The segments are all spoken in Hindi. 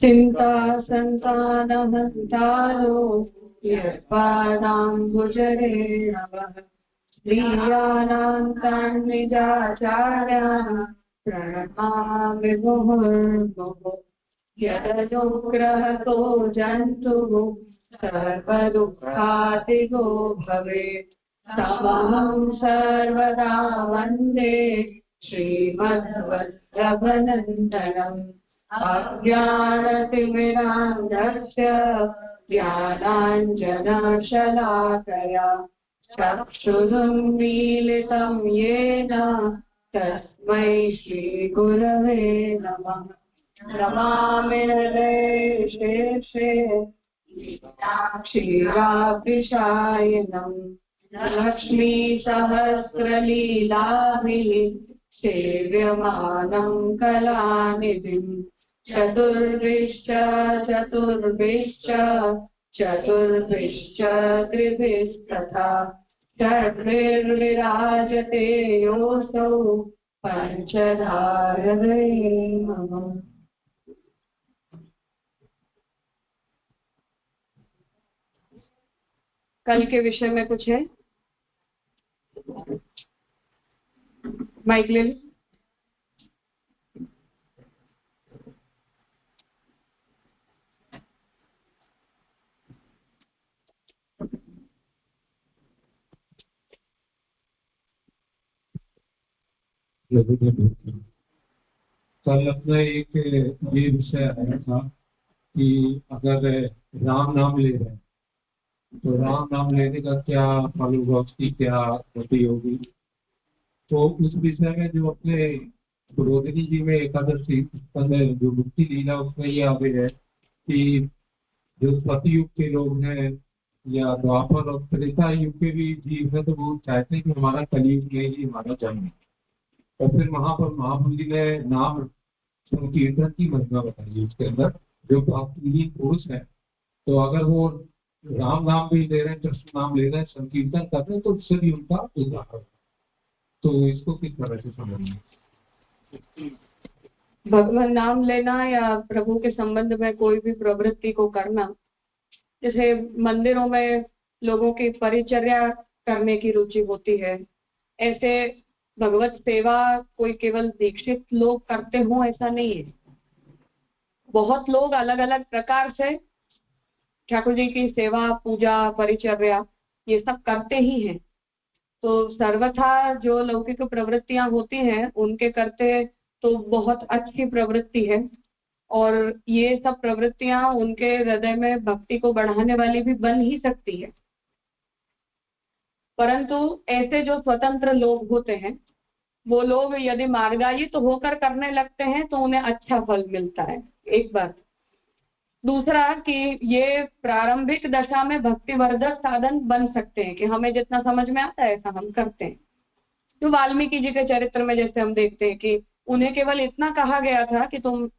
चिंता संतानहन्तारो यत्पादाम्बुजरेणवः स्त्रियाणां तान् निजाचार्यान् प्रणमामि मुहुर्मुहुः। यदनुग्रहतो जन्तुः सर्वदुःखातिगो भवेत् तमहं सर्वदा वन्दे श्रीमद्वल्लभनन्दनम्। अज्ञानतिमिरान्धस्य ज्ञानाञ्जनशलाकया चक्षुरुन्मीलितं येन तस्मै श्रीगुरवे नमः। नमामि हृदये शेषे क्षीराब्धिशायिनम् लक्ष्मीसहस्रलीलाभिः सेव्यमानं कलानिधिम्। चतुर्भिश्च त्रिभिस्तथा षड्भिर्विराजते योऽसौ पंचधारवे नमः। कल के विषय में कुछ है? माइक ले लो। कल अपना एक ये विषय आया था कि अगर राम नाम ले रहे हैं तो राम नाम लेने का क्या फल होगा, उसकी क्या गति होगी। तो उस विषय में जो अपने रोहिणी जी में एकादशी जो मुक्ति लीला उसमें ये आगे है कि जो सतयुग के लोग हैं या द्वापर और त्रेता युग के भी जीव है तो वो चाहते हैं कि हमारा कलयुग में ही हमारा जन्म है। और फिर वहां पर महाप्रभु जी ने नाम संकीर्तन की महिमा बताई उसके अंदर जो भक्तिहीन पुरुष है तो अगर वो राम नाम भी ले रहे हैं, कृष्ण नाम ले रहे हैं, संकीर्तन कर रहे हैं तो उससे भी उनका उद्धार होगा। तो इसको किस तरह से समझना? भगवान नाम लेना या प्रभु के संबंध में कोई भी प्रवृत्ति को करना, जैसे मंदिरों में लोगों की परिचर्या करने की रुचि होती है, ऐसे भगवत सेवा कोई केवल दीक्षित लोग करते हों ऐसा नहीं है। बहुत लोग अलग अलग प्रकार से ठाकुर जी की सेवा, पूजा, परिचर्या ये सब करते ही हैं। तो सर्वथा जो लौकिक प्रवृत्तियां होती हैं उनके करते तो बहुत अच्छी प्रवृत्ति है और ये सब प्रवृत्तियां उनके हृदय में भक्ति को बढ़ाने वाली भी बन ही सकती है। परंतु ऐसे जो स्वतंत्र लोग होते हैं वो लोग यदि मार्गायित होकर करने लगते हैं तो उन्हें अच्छा फल मिलता है, एक बात। दूसरा कि ये प्रारंभिक दशा में भक्तिवर्धक साधन बन सकते हैं कि हमें जितना समझ में आता है ऐसा हम करते हैं। तो वाल्मीकि जी के चरित्र में जैसे हम देखते हैं कि उन्हें केवल इतना कहा गया था कि तुम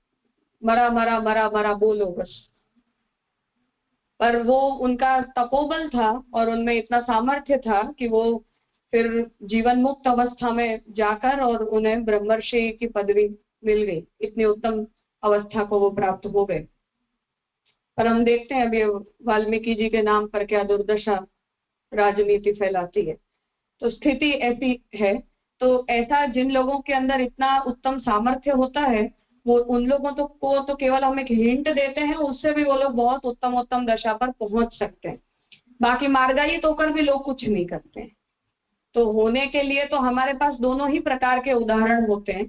मरा मरा मरा मरा बोलो बस, पर वो उनका तपोबल था और उनमें इतना सामर्थ्य था कि वो फिर जीवन मुक्त अवस्था में जाकर और उन्हें ब्रह्मर्षि की पदवी मिल गई। इतनी उत्तम अवस्था को वो प्राप्त हो गए। पर हम देखते हैं अभी वाल्मीकि जी के नाम पर क्या दुर्दशा राजनीति फैलाती है। तो स्थिति ऐसी है। तो ऐसा जिन लोगों के अंदर इतना उत्तम सामर्थ्य होता है वो उन लोगों को तो केवल हम एक हिंट देते हैं, उससे भी वो लोग बहुत उत्तम उत्तम दशा पर पहुंच सकते हैं। बाकी मार्गायित होकर भी लोग कुछ नहीं करते हैं। तो होने के लिए तो हमारे पास दोनों ही प्रकार के उदाहरण होते हैं,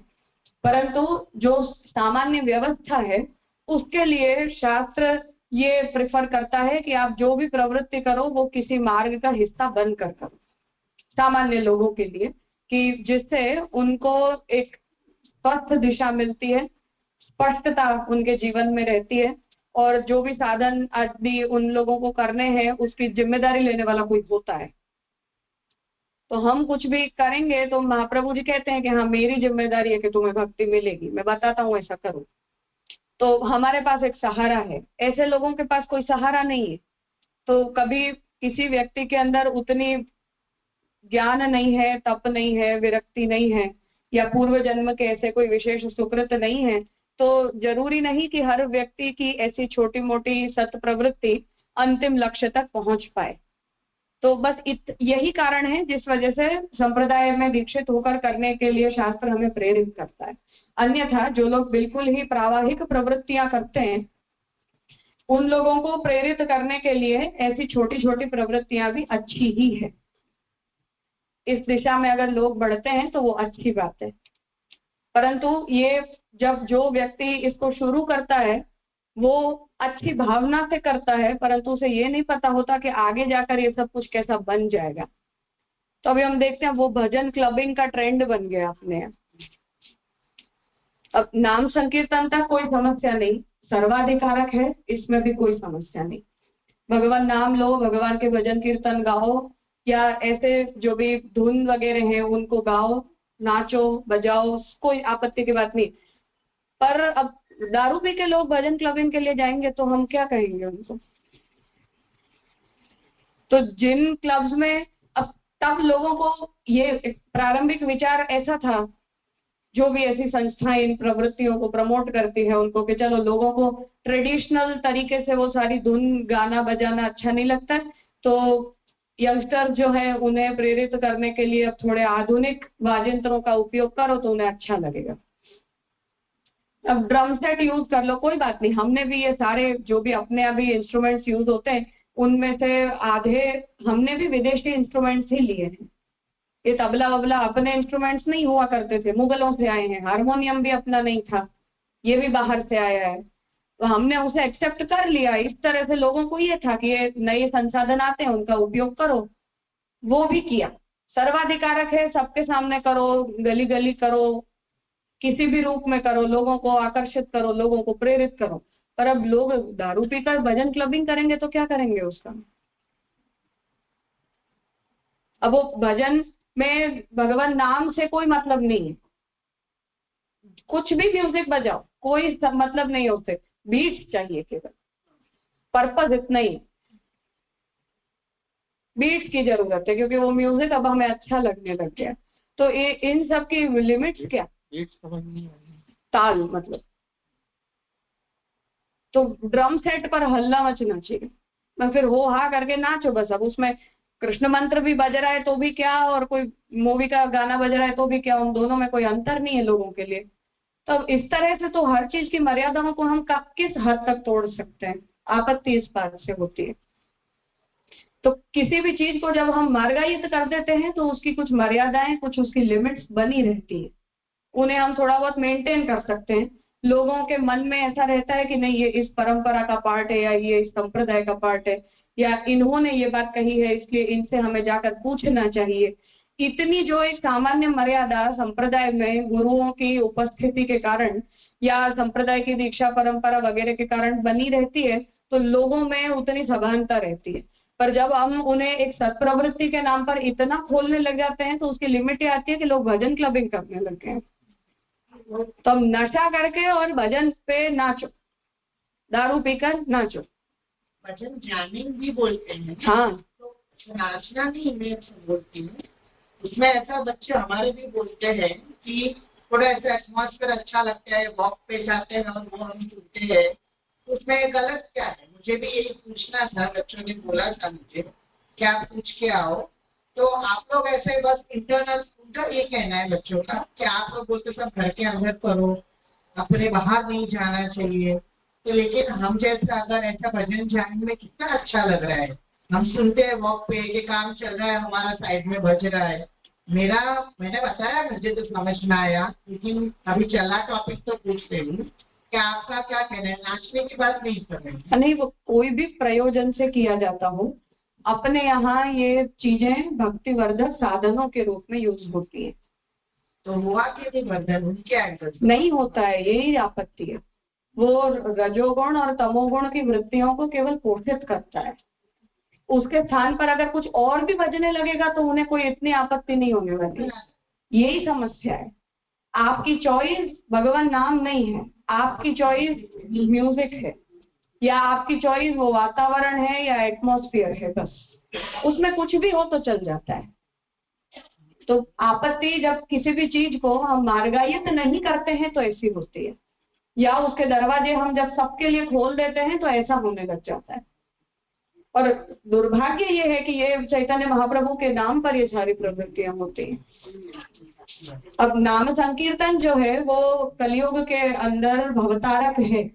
परंतु जो सामान्य व्यवस्था है उसके लिए शास्त्र ये प्रेफर करता है कि आप जो भी प्रवृत्ति करो वो किसी मार्ग का हिस्सा बनकर करो, सामान्य लोगों के लिए, कि जिससे उनको एक स्पष्ट दिशा मिलती है, स्पष्टता उनके जीवन में रहती है और जो भी साधन आदि उन लोगों को करने हैं उसकी जिम्मेदारी लेने वाला कोई होता है। तो हम कुछ भी करेंगे तो महाप्रभु जी कहते हैं कि हाँ मेरी जिम्मेदारी है कि तुम्हें भक्ति मिलेगी, मैं बताता हूँ ऐसा करो। तो हमारे पास एक सहारा है, ऐसे लोगों के पास कोई सहारा नहीं है। तो कभी किसी व्यक्ति के अंदर उतनी ज्ञान नहीं है, तप नहीं है, विरक्ति नहीं है या पूर्व जन्म के ऐसे कोई विशेष सुकृत नहीं है तो जरूरी नहीं कि हर व्यक्ति की ऐसी छोटी मोटी सत प्रवृत्ति अंतिम लक्ष्य तक पहुंच पाए। तो बस यही कारण है जिस वजह से संप्रदाय में दीक्षित होकर करने के लिए शास्त्र हमें प्रेरित करता है। अन्यथा जो लोग बिल्कुल ही प्रावाहिक प्रवृत्तियां करते हैं, उन लोगों को प्रेरित करने के लिए ऐसी छोटी छोटी प्रवृत्तियां भी अच्छी ही है। इस दिशा में अगर लोग बढ़ते हैं तो वो अच्छी बात है। परंतु ये जब जो व्यक्ति इसको शुरू करता है वो अच्छी भावना से करता है, परंतु उसे ये नहीं पता होता कि आगे जाकर ये सब कुछ कैसा बन जाएगा। तो अभी हम देखते हैं वो भजन क्लबिंग का ट्रेंड बन गया अपने यहाँ। अब नाम संकीर्तन तक कोई समस्या नहीं, सर्वाधिकारक है, इसमें भी कोई समस्या नहीं। भगवान नाम लो, भगवान के भजन कीर्तन गाओ, या ऐसे जो भी धुन वगैरह है उनको गाओ, नाचो बजाओ, कोई आपत्ति की बात नहीं। पर अब दारू पी के लोग भजन क्लबिंग के लिए जाएंगे तो हम क्या कहेंगे उनको? तो जिन क्लब्स में अब तब लोगों को ये प्रारंभिक विचार ऐसा था, जो भी ऐसी संस्थाएं इन प्रवृत्तियों को प्रमोट करती है उनको, कि चलो लोगों को ट्रेडिशनल तरीके से वो सारी धुन गाना बजाना अच्छा नहीं लगता, तो यंगस्टर जो है उन्हें प्रेरित करने के लिए अब थोड़े आधुनिक वाद्यंत्रों का उपयोग करो तो उन्हें अच्छा लगेगा। अब ड्रम सेट यूज कर लो, कोई बात नहीं, हमने भी ये सारे जो भी अपने अभी इंस्ट्रूमेंट्स यूज होते हैं उनमें से आधे हमने भी विदेशी इंस्ट्रूमेंट्स ही लिए हैं। ये तबला वबला अपने इंस्ट्रूमेंट्स नहीं हुआ करते थे, मुगलों से आए हैं। हारमोनियम भी अपना नहीं था, ये भी बाहर से आया है, तो हमने उसे एक्सेप्ट कर लिया। इस तरह से लोगों को ये था कि ये नए संसाधन आते हैं उनका उपयोग करो, वो भी किया। सर्वाधिकारक है, सबके सामने करो, गली गली करो, किसी भी रूप में करो, लोगों को आकर्षित करो, लोगों को प्रेरित करो। पर अब लोग दारू पीकर भजन क्लबिंग करेंगे तो क्या करेंगे उसका? अब वो भजन में भगवान नाम से कोई मतलब नहीं है, कुछ भी म्यूजिक बजाओ कोई मतलब नहीं होते, बीट चाहिए केवल, पर्पस इतना ही, बीट की जरूरत है, क्योंकि वो म्यूजिक अब हमें अच्छा लगने लग गया। तो ये इन सब की लिमिट्स क्या? ताल मतलब, तो ड्रम सेट पर हल्ला मचना चाहिए, मैं फिर हो हा करके नाचो बस। अब उसमें कृष्ण मंत्र भी बज रहा है तो भी क्या, और कोई मूवी का गाना बज रहा है तो भी क्या, उन दोनों में कोई अंतर नहीं है लोगों के लिए। तो इस तरह से तो हर चीज की मर्यादाओं को हम किस हद तक तोड़ सकते हैं, आपत्ति इस बात से होती है। तो किसी भी चीज को जब हम मार्गायित कर देते हैं तो उसकी कुछ मर्यादाएं, कुछ उसकी लिमिट्स बनी रहती है, उन्हें हम थोड़ा बहुत मेंटेन कर सकते हैं। लोगों के मन में ऐसा रहता है कि नहीं ये इस परंपरा का पार्ट है, या ये इस संप्रदाय का पार्ट है, या इन्होंने ये बात कही है इसलिए इनसे हमें जाकर पूछना चाहिए। इतनी जो एक सामान्य मर्यादा संप्रदाय में गुरुओं की उपस्थिति के कारण या संप्रदाय की दीक्षा परंपरा वगैरह के कारण बनी रहती है, तो लोगों में उतनी सभानता रहती है। पर जब हम उन्हें एक सत्प्रवृत्ति के नाम पर इतना खोलने लग जाते हैं तो उसकी लिमिट ये आती है कि लोग भजन क्लबिंग करने लग गए हैं। तो हम नशा करके और भजन पे नाचो, दारू पीकर नाचो, भजन जामिंग भी बोलते हैं। हाँ, तो नाचना नहीं मैं बोलती हूँ, उसमें ऐसा बच्चे हमारे भी बोलते हैं कि थोड़ा ऐसा एटमॉस्फेयर अच्छा लगता है, वॉक पे जाते हैं और वो हम सुनते हैं, उसमें गलत क्या है? मुझे भी यही पूछना था, बच्चों ने बोला था मुझे क्या पूछ के आओ। तो आप लोग ऐसे बस इंटरनल उनका ये कहना है बच्चों का कि आप लोग बोलते सब घर के अंदर करो, अपने बाहर नहीं जाना चाहिए। तो लेकिन हम जैसा अगर ऐसा भजन जाने में कितना अच्छा लग रहा है, हम सुनते हैं वॉक पे, ये काम चल रहा है हमारा साइड में बज रहा है। मैंने बताया मुझे तो समझ में आया, लेकिन अभी चला टॉपिक तो पूछ रही हूँ कि आपका क्या कहना है? नाचने की बात नहीं कर रहे। नहीं, वो कोई भी प्रयोजन से किया जाता हो, अपने यहाँ ये चीजें भक्तिवर्धक साधनों के रूप में यूज होती है। तो हुआ कि नहीं वर्धन? क्या नहीं होता है, यही आपत्ति है। वो रजोगुण और तमोगुण की वृत्तियों को केवल पोषित करता है। उसके स्थान पर अगर कुछ और भी बजने लगेगा तो उन्हें कोई इतनी आपत्ति नहीं होने वाली। यही समस्या है। आपकी चॉइस भगवान नाम नहीं है, आपकी चॉइस म्यूजिक है, या आपकी चॉइस वो वातावरण है या एटमॉस्फेयर है, बस उसमें कुछ भी हो तो चल जाता है। तो आपत्ति जब किसी भी चीज को हम मार्गायित नहीं करते हैं तो ऐसी होती है। या उसके दरवाजे हम जब सबके लिए खोल देते हैं तो ऐसा होने लग जाता है। और दुर्भाग्य ये है कि ये चैतन्य महाप्रभु के नाम पर ये सारी प्रवृत्तियां होती हैं। अब नाम संकीर्तन जो है वो कलयुग के अंदर भवतारक है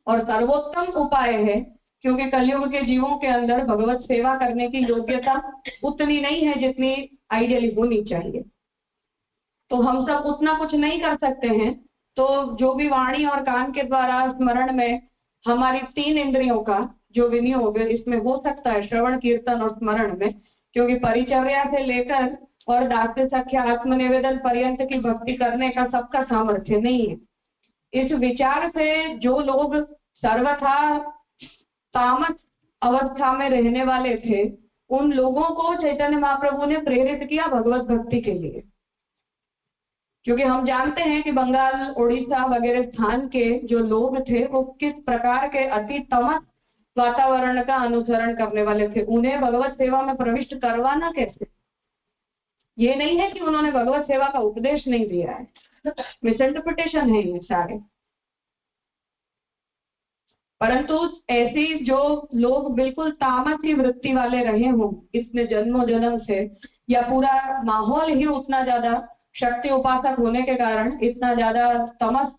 और सर्वोत्तम उपाय है, क्योंकि कलयुग के जीवों के अंदर भगवत सेवा करने की योग्यता उतनी नहीं है जितनी आइडियली होनी चाहिए। तो हम सब उतना कुछ नहीं कर सकते हैं, तो जो भी वाणी और कान के द्वारा स्मरण में हमारी 3 इंद्रियों का जो विनियोग इसमें हो सकता है, श्रवण कीर्तन और स्मरण में, क्योंकि परिचर्या से लेकर और दास्य सख्य आत्मनिवेदन पर्यंत की भक्ति करने का सबका सामर्थ्य नहीं है। इस विचार से जो लोग सर्वथा तामस अवस्था में रहने वाले थे, उन लोगों को चैतन्य महाप्रभु ने प्रेरित किया भगवत भक्ति के लिए। क्योंकि हम जानते हैं कि बंगाल, उड़ीसा वगैरह स्थान के जो लोग थे वो किस प्रकार के अति तमस वातावरण का अनुसरण करने वाले थे। उन्हें भगवत सेवा में प्रविष्ट करवाना कैसे? ये नहीं है कि उन्होंने भगवत सेवा का उपदेश नहीं दिया है, मिसइंटरप्रिटेशन है ये सारे। परंतु ऐसी जो लोग बिल्कुल तामसी वृत्ति वाले रहे हों इतने जन्मों जन्म से, या पूरा माहौल ही उतना ज्यादा शक्ति उपासक होने के कारण इतना ज्यादा तमस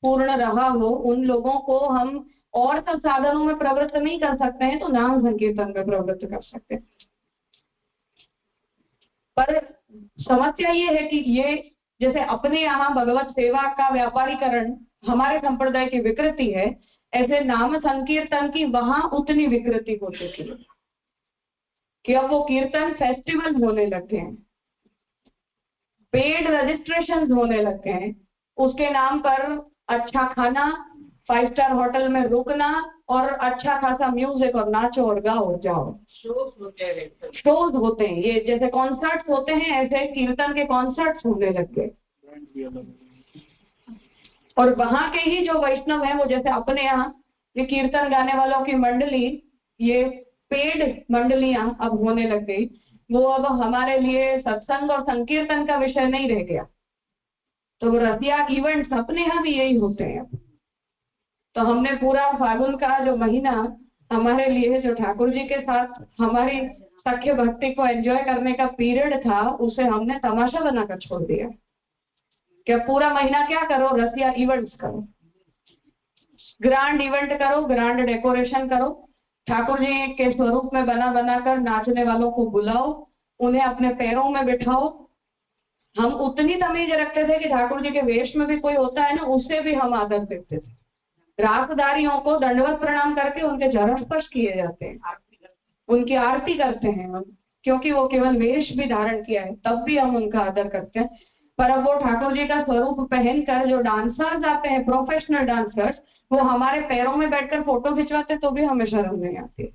पूर्ण रहा हो, उन लोगों को हम और सब साधनों में प्रवृत्त नहीं कर सकते हैं, तो नाम संकीर्तन में प्रवृत्त कर सकते हैं। पर समस्या ये है कि ये जैसे अपने यहाँ भगवत सेवा का व्यापारीकरण हमारे संप्रदाय की विकृति है, ऐसे नाम संकीर्तन की वहां उतनी विकृति हो चुकी है कि अब वो कीर्तन फेस्टिवल होने लगे हैं, पेड रजिस्ट्रेशन होने लगे हैं, उसके नाम पर अच्छा खाना, 5 स्टार होटल में रुकना और अच्छा खासा म्यूजिक और नाचो और गाओ और जाओ। शोज होते हैं, ये जैसे कॉन्सर्ट्स होते हैं ऐसे कीर्तन के कॉन्सर्ट्स होने लग गए। और वहां के ही जो वैष्णव हैं वो जैसे अपने यहाँ ये कीर्तन गाने वालों की मंडली, ये पेड मंडलियां अब होने लग गई। वो अब हमारे लिए सत्संग और संकीर्तन का विषय नहीं रह गया। तो रसिया इवेंट्स अपने यहाँ भी यही होते हैं। तो हमने पूरा फागुन का जो महीना हमारे लिए जो ठाकुर जी के साथ हमारी सख्य भक्ति को एंजॉय करने का पीरियड था, उसे हमने तमाशा बनाकर छोड़ दिया। क्या पूरा महीना क्या करो, रसिया इवेंट्स करो, ग्रांड इवेंट करो, ग्रांड डेकोरेशन करो, ठाकुर जी के स्वरूप में बना बनाकर नाचने वालों को बुलाओ, उन्हें अपने पैरों में बिठाओ। हम उतनी तमीज रखते थे कि ठाकुर जी के वेश में भी कोई होता है ना, उससे भी हम आदर देते थे। रासदारियों को दंडवत प्रणाम करके उनके चरण स्पर्श किए जाते हैं, उनकी आरती करते हैं हम, क्योंकि वो केवल वेश भी धारण किया है, तब भी हम उनका आदर करते हैं। पर अब वो ठाकुर जी का स्वरूप पहनकर जो डांसर्स आते हैं, प्रोफेशनल डांसर्स, वो हमारे पैरों में बैठकर फोटो खिंचवाते तो भी हमें शर्म नहीं आती।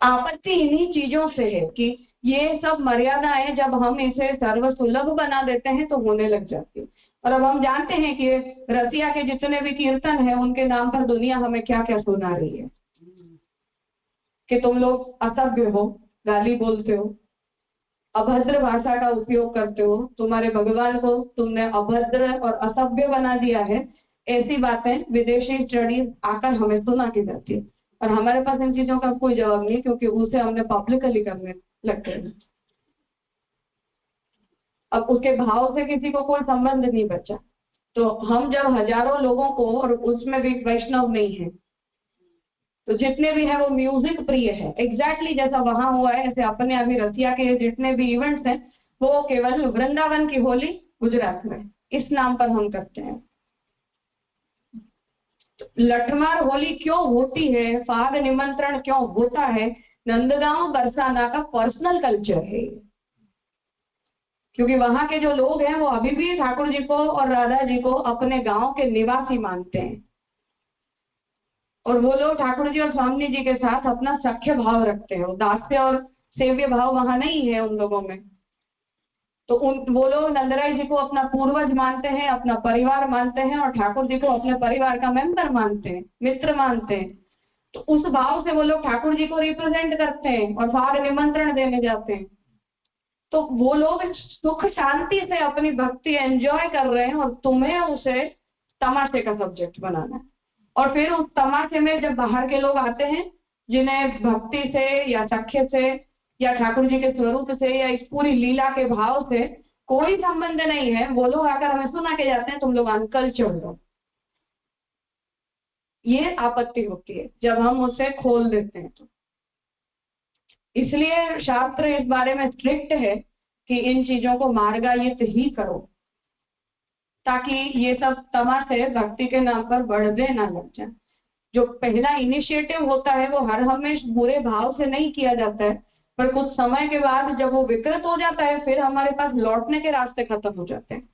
आपत्ति इन्हीं चीजों से है कि ये सब मर्यादाएं जब हम इसे सर्वसुलभ बना देते हैं तो होने लग जाती है। और अब हम जानते हैं कि रसिया के जितने भी कीर्तन हैं उनके नाम पर दुनिया हमें क्या क्या सुना रही है कि तुम लोग असभ्य हो, गाली बोलते हो, अभद्र भाषा का उपयोग करते हो, तुम्हारे भगवान को तुमने अभद्र और असभ्य बना दिया है। ऐसी बातें विदेशी स्टडीज आकर हमें सुना की जाती है और हमारे पास इन चीजों का कोई जवाब नहीं, क्योंकि उसे हमने पब्लिकली करने लगते हैं। अब उसके भाव से किसी को कोई संबंध नहीं बचा। तो हम जब हजारों लोगों को, और उसमें भी वैष्णव नहीं है, तो जितने भी हैं वो म्यूजिक प्रिय है, एग्जैक्टली जैसा वहां हुआ है ऐसे अपने अभी रसिया के जितने भी इवेंट्स हैं वो केवल वृंदावन की होली गुजरात में इस नाम पर हम करते हैं। तो लठमार होली क्यों होती है, फाग निमंत्रण क्यों होता है, नंदगांव बरसाना का पर्सनल कल्चर है, क्योंकि वहां के जो लोग हैं वो अभी भी ठाकुर जी को और राधा जी को अपने गांव के निवासी मानते हैं और वो लोग ठाकुर जी और स्वामी जी के साथ अपना सख्य भाव रखते हैं। दास्य और सेव्य भाव वहां नहीं है उन लोगों में। तो वो लोग नंदराय जी को अपना पूर्वज मानते हैं, अपना परिवार मानते हैं और ठाकुर जी को अपने परिवार का मेंबर मानते हैं, मित्र मानते हैं। तो उस भाव से वो लोग ठाकुर जी को रिप्रेजेंट करते हैं और फाग निमंत्रण देने जाते हैं। तो वो लोग सुख शांति से अपनी भक्ति एंजॉय कर रहे हैं और तुम्हें उसे तमाशे का सब्जेक्ट बनाना है। और फिर उस तमाशे में जब बाहर के लोग आते हैं जिन्हें भक्ति से या सख्य से या ठाकुर जी के स्वरूप से या इस पूरी लीला के भाव से कोई संबंध नहीं है, वो लोग आकर हमें सुना के जाते हैं तुम लोग अनकल्चर हो। ये आपत्ति होती है जब हम उसे खोल देते हैं। तो इसलिए शास्त्र इस बारे में स्ट्रिक्ट है कि इन चीजों को मार्गायित ही करो, ताकि ये सब तमाशे भक्ति के नाम पर बढ़ने ना लग जाए। जो पहला इनिशिएटिव होता है वो हर हमेशा बुरे भाव से नहीं किया जाता है, पर कुछ समय के बाद जब वो विकृत हो जाता है फिर हमारे पास लौटने के रास्ते खत्म हो जाते हैं।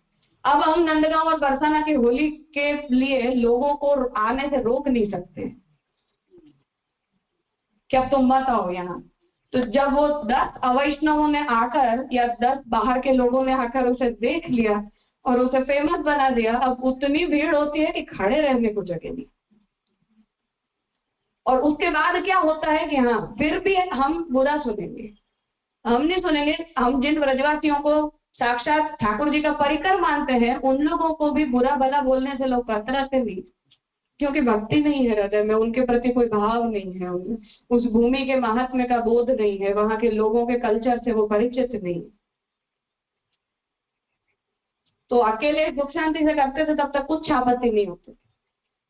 अब हम नंदगांव और बरसाना की होली के लिए लोगों को आने से रोक नहीं सकते कि अब तुम मत आओ यहाँ। तो जब वो 10 अवैष्णवों ने आकर या 10 बाहर के लोगों ने आकर उसे देख लिया और उसे फेमस बना दिया, अब उतनी भीड़ होती है कि खड़े रहने को जगह नहीं। और उसके बाद क्या होता है कि हाँ फिर भी हम बुरा सुनेंगे, हम नहीं सुनेंगे। हम जिन ब्रजवासियों को साक्षात ठाकुर जी का परिकर मानते हैं उन लोगों को भी बुरा भला बोलने से लोग कतराते नहीं, क्योंकि भक्ति नहीं है हृदय में, उनके प्रति कोई भाव नहीं है, उनमें उस भूमि के महात्म्य का बोध नहीं है, वहां के लोगों के कल्चर से वो परिचित नहीं। तो अकेले सुख शांति से करते थे तब तक कुछ आपत्ति नहीं होती।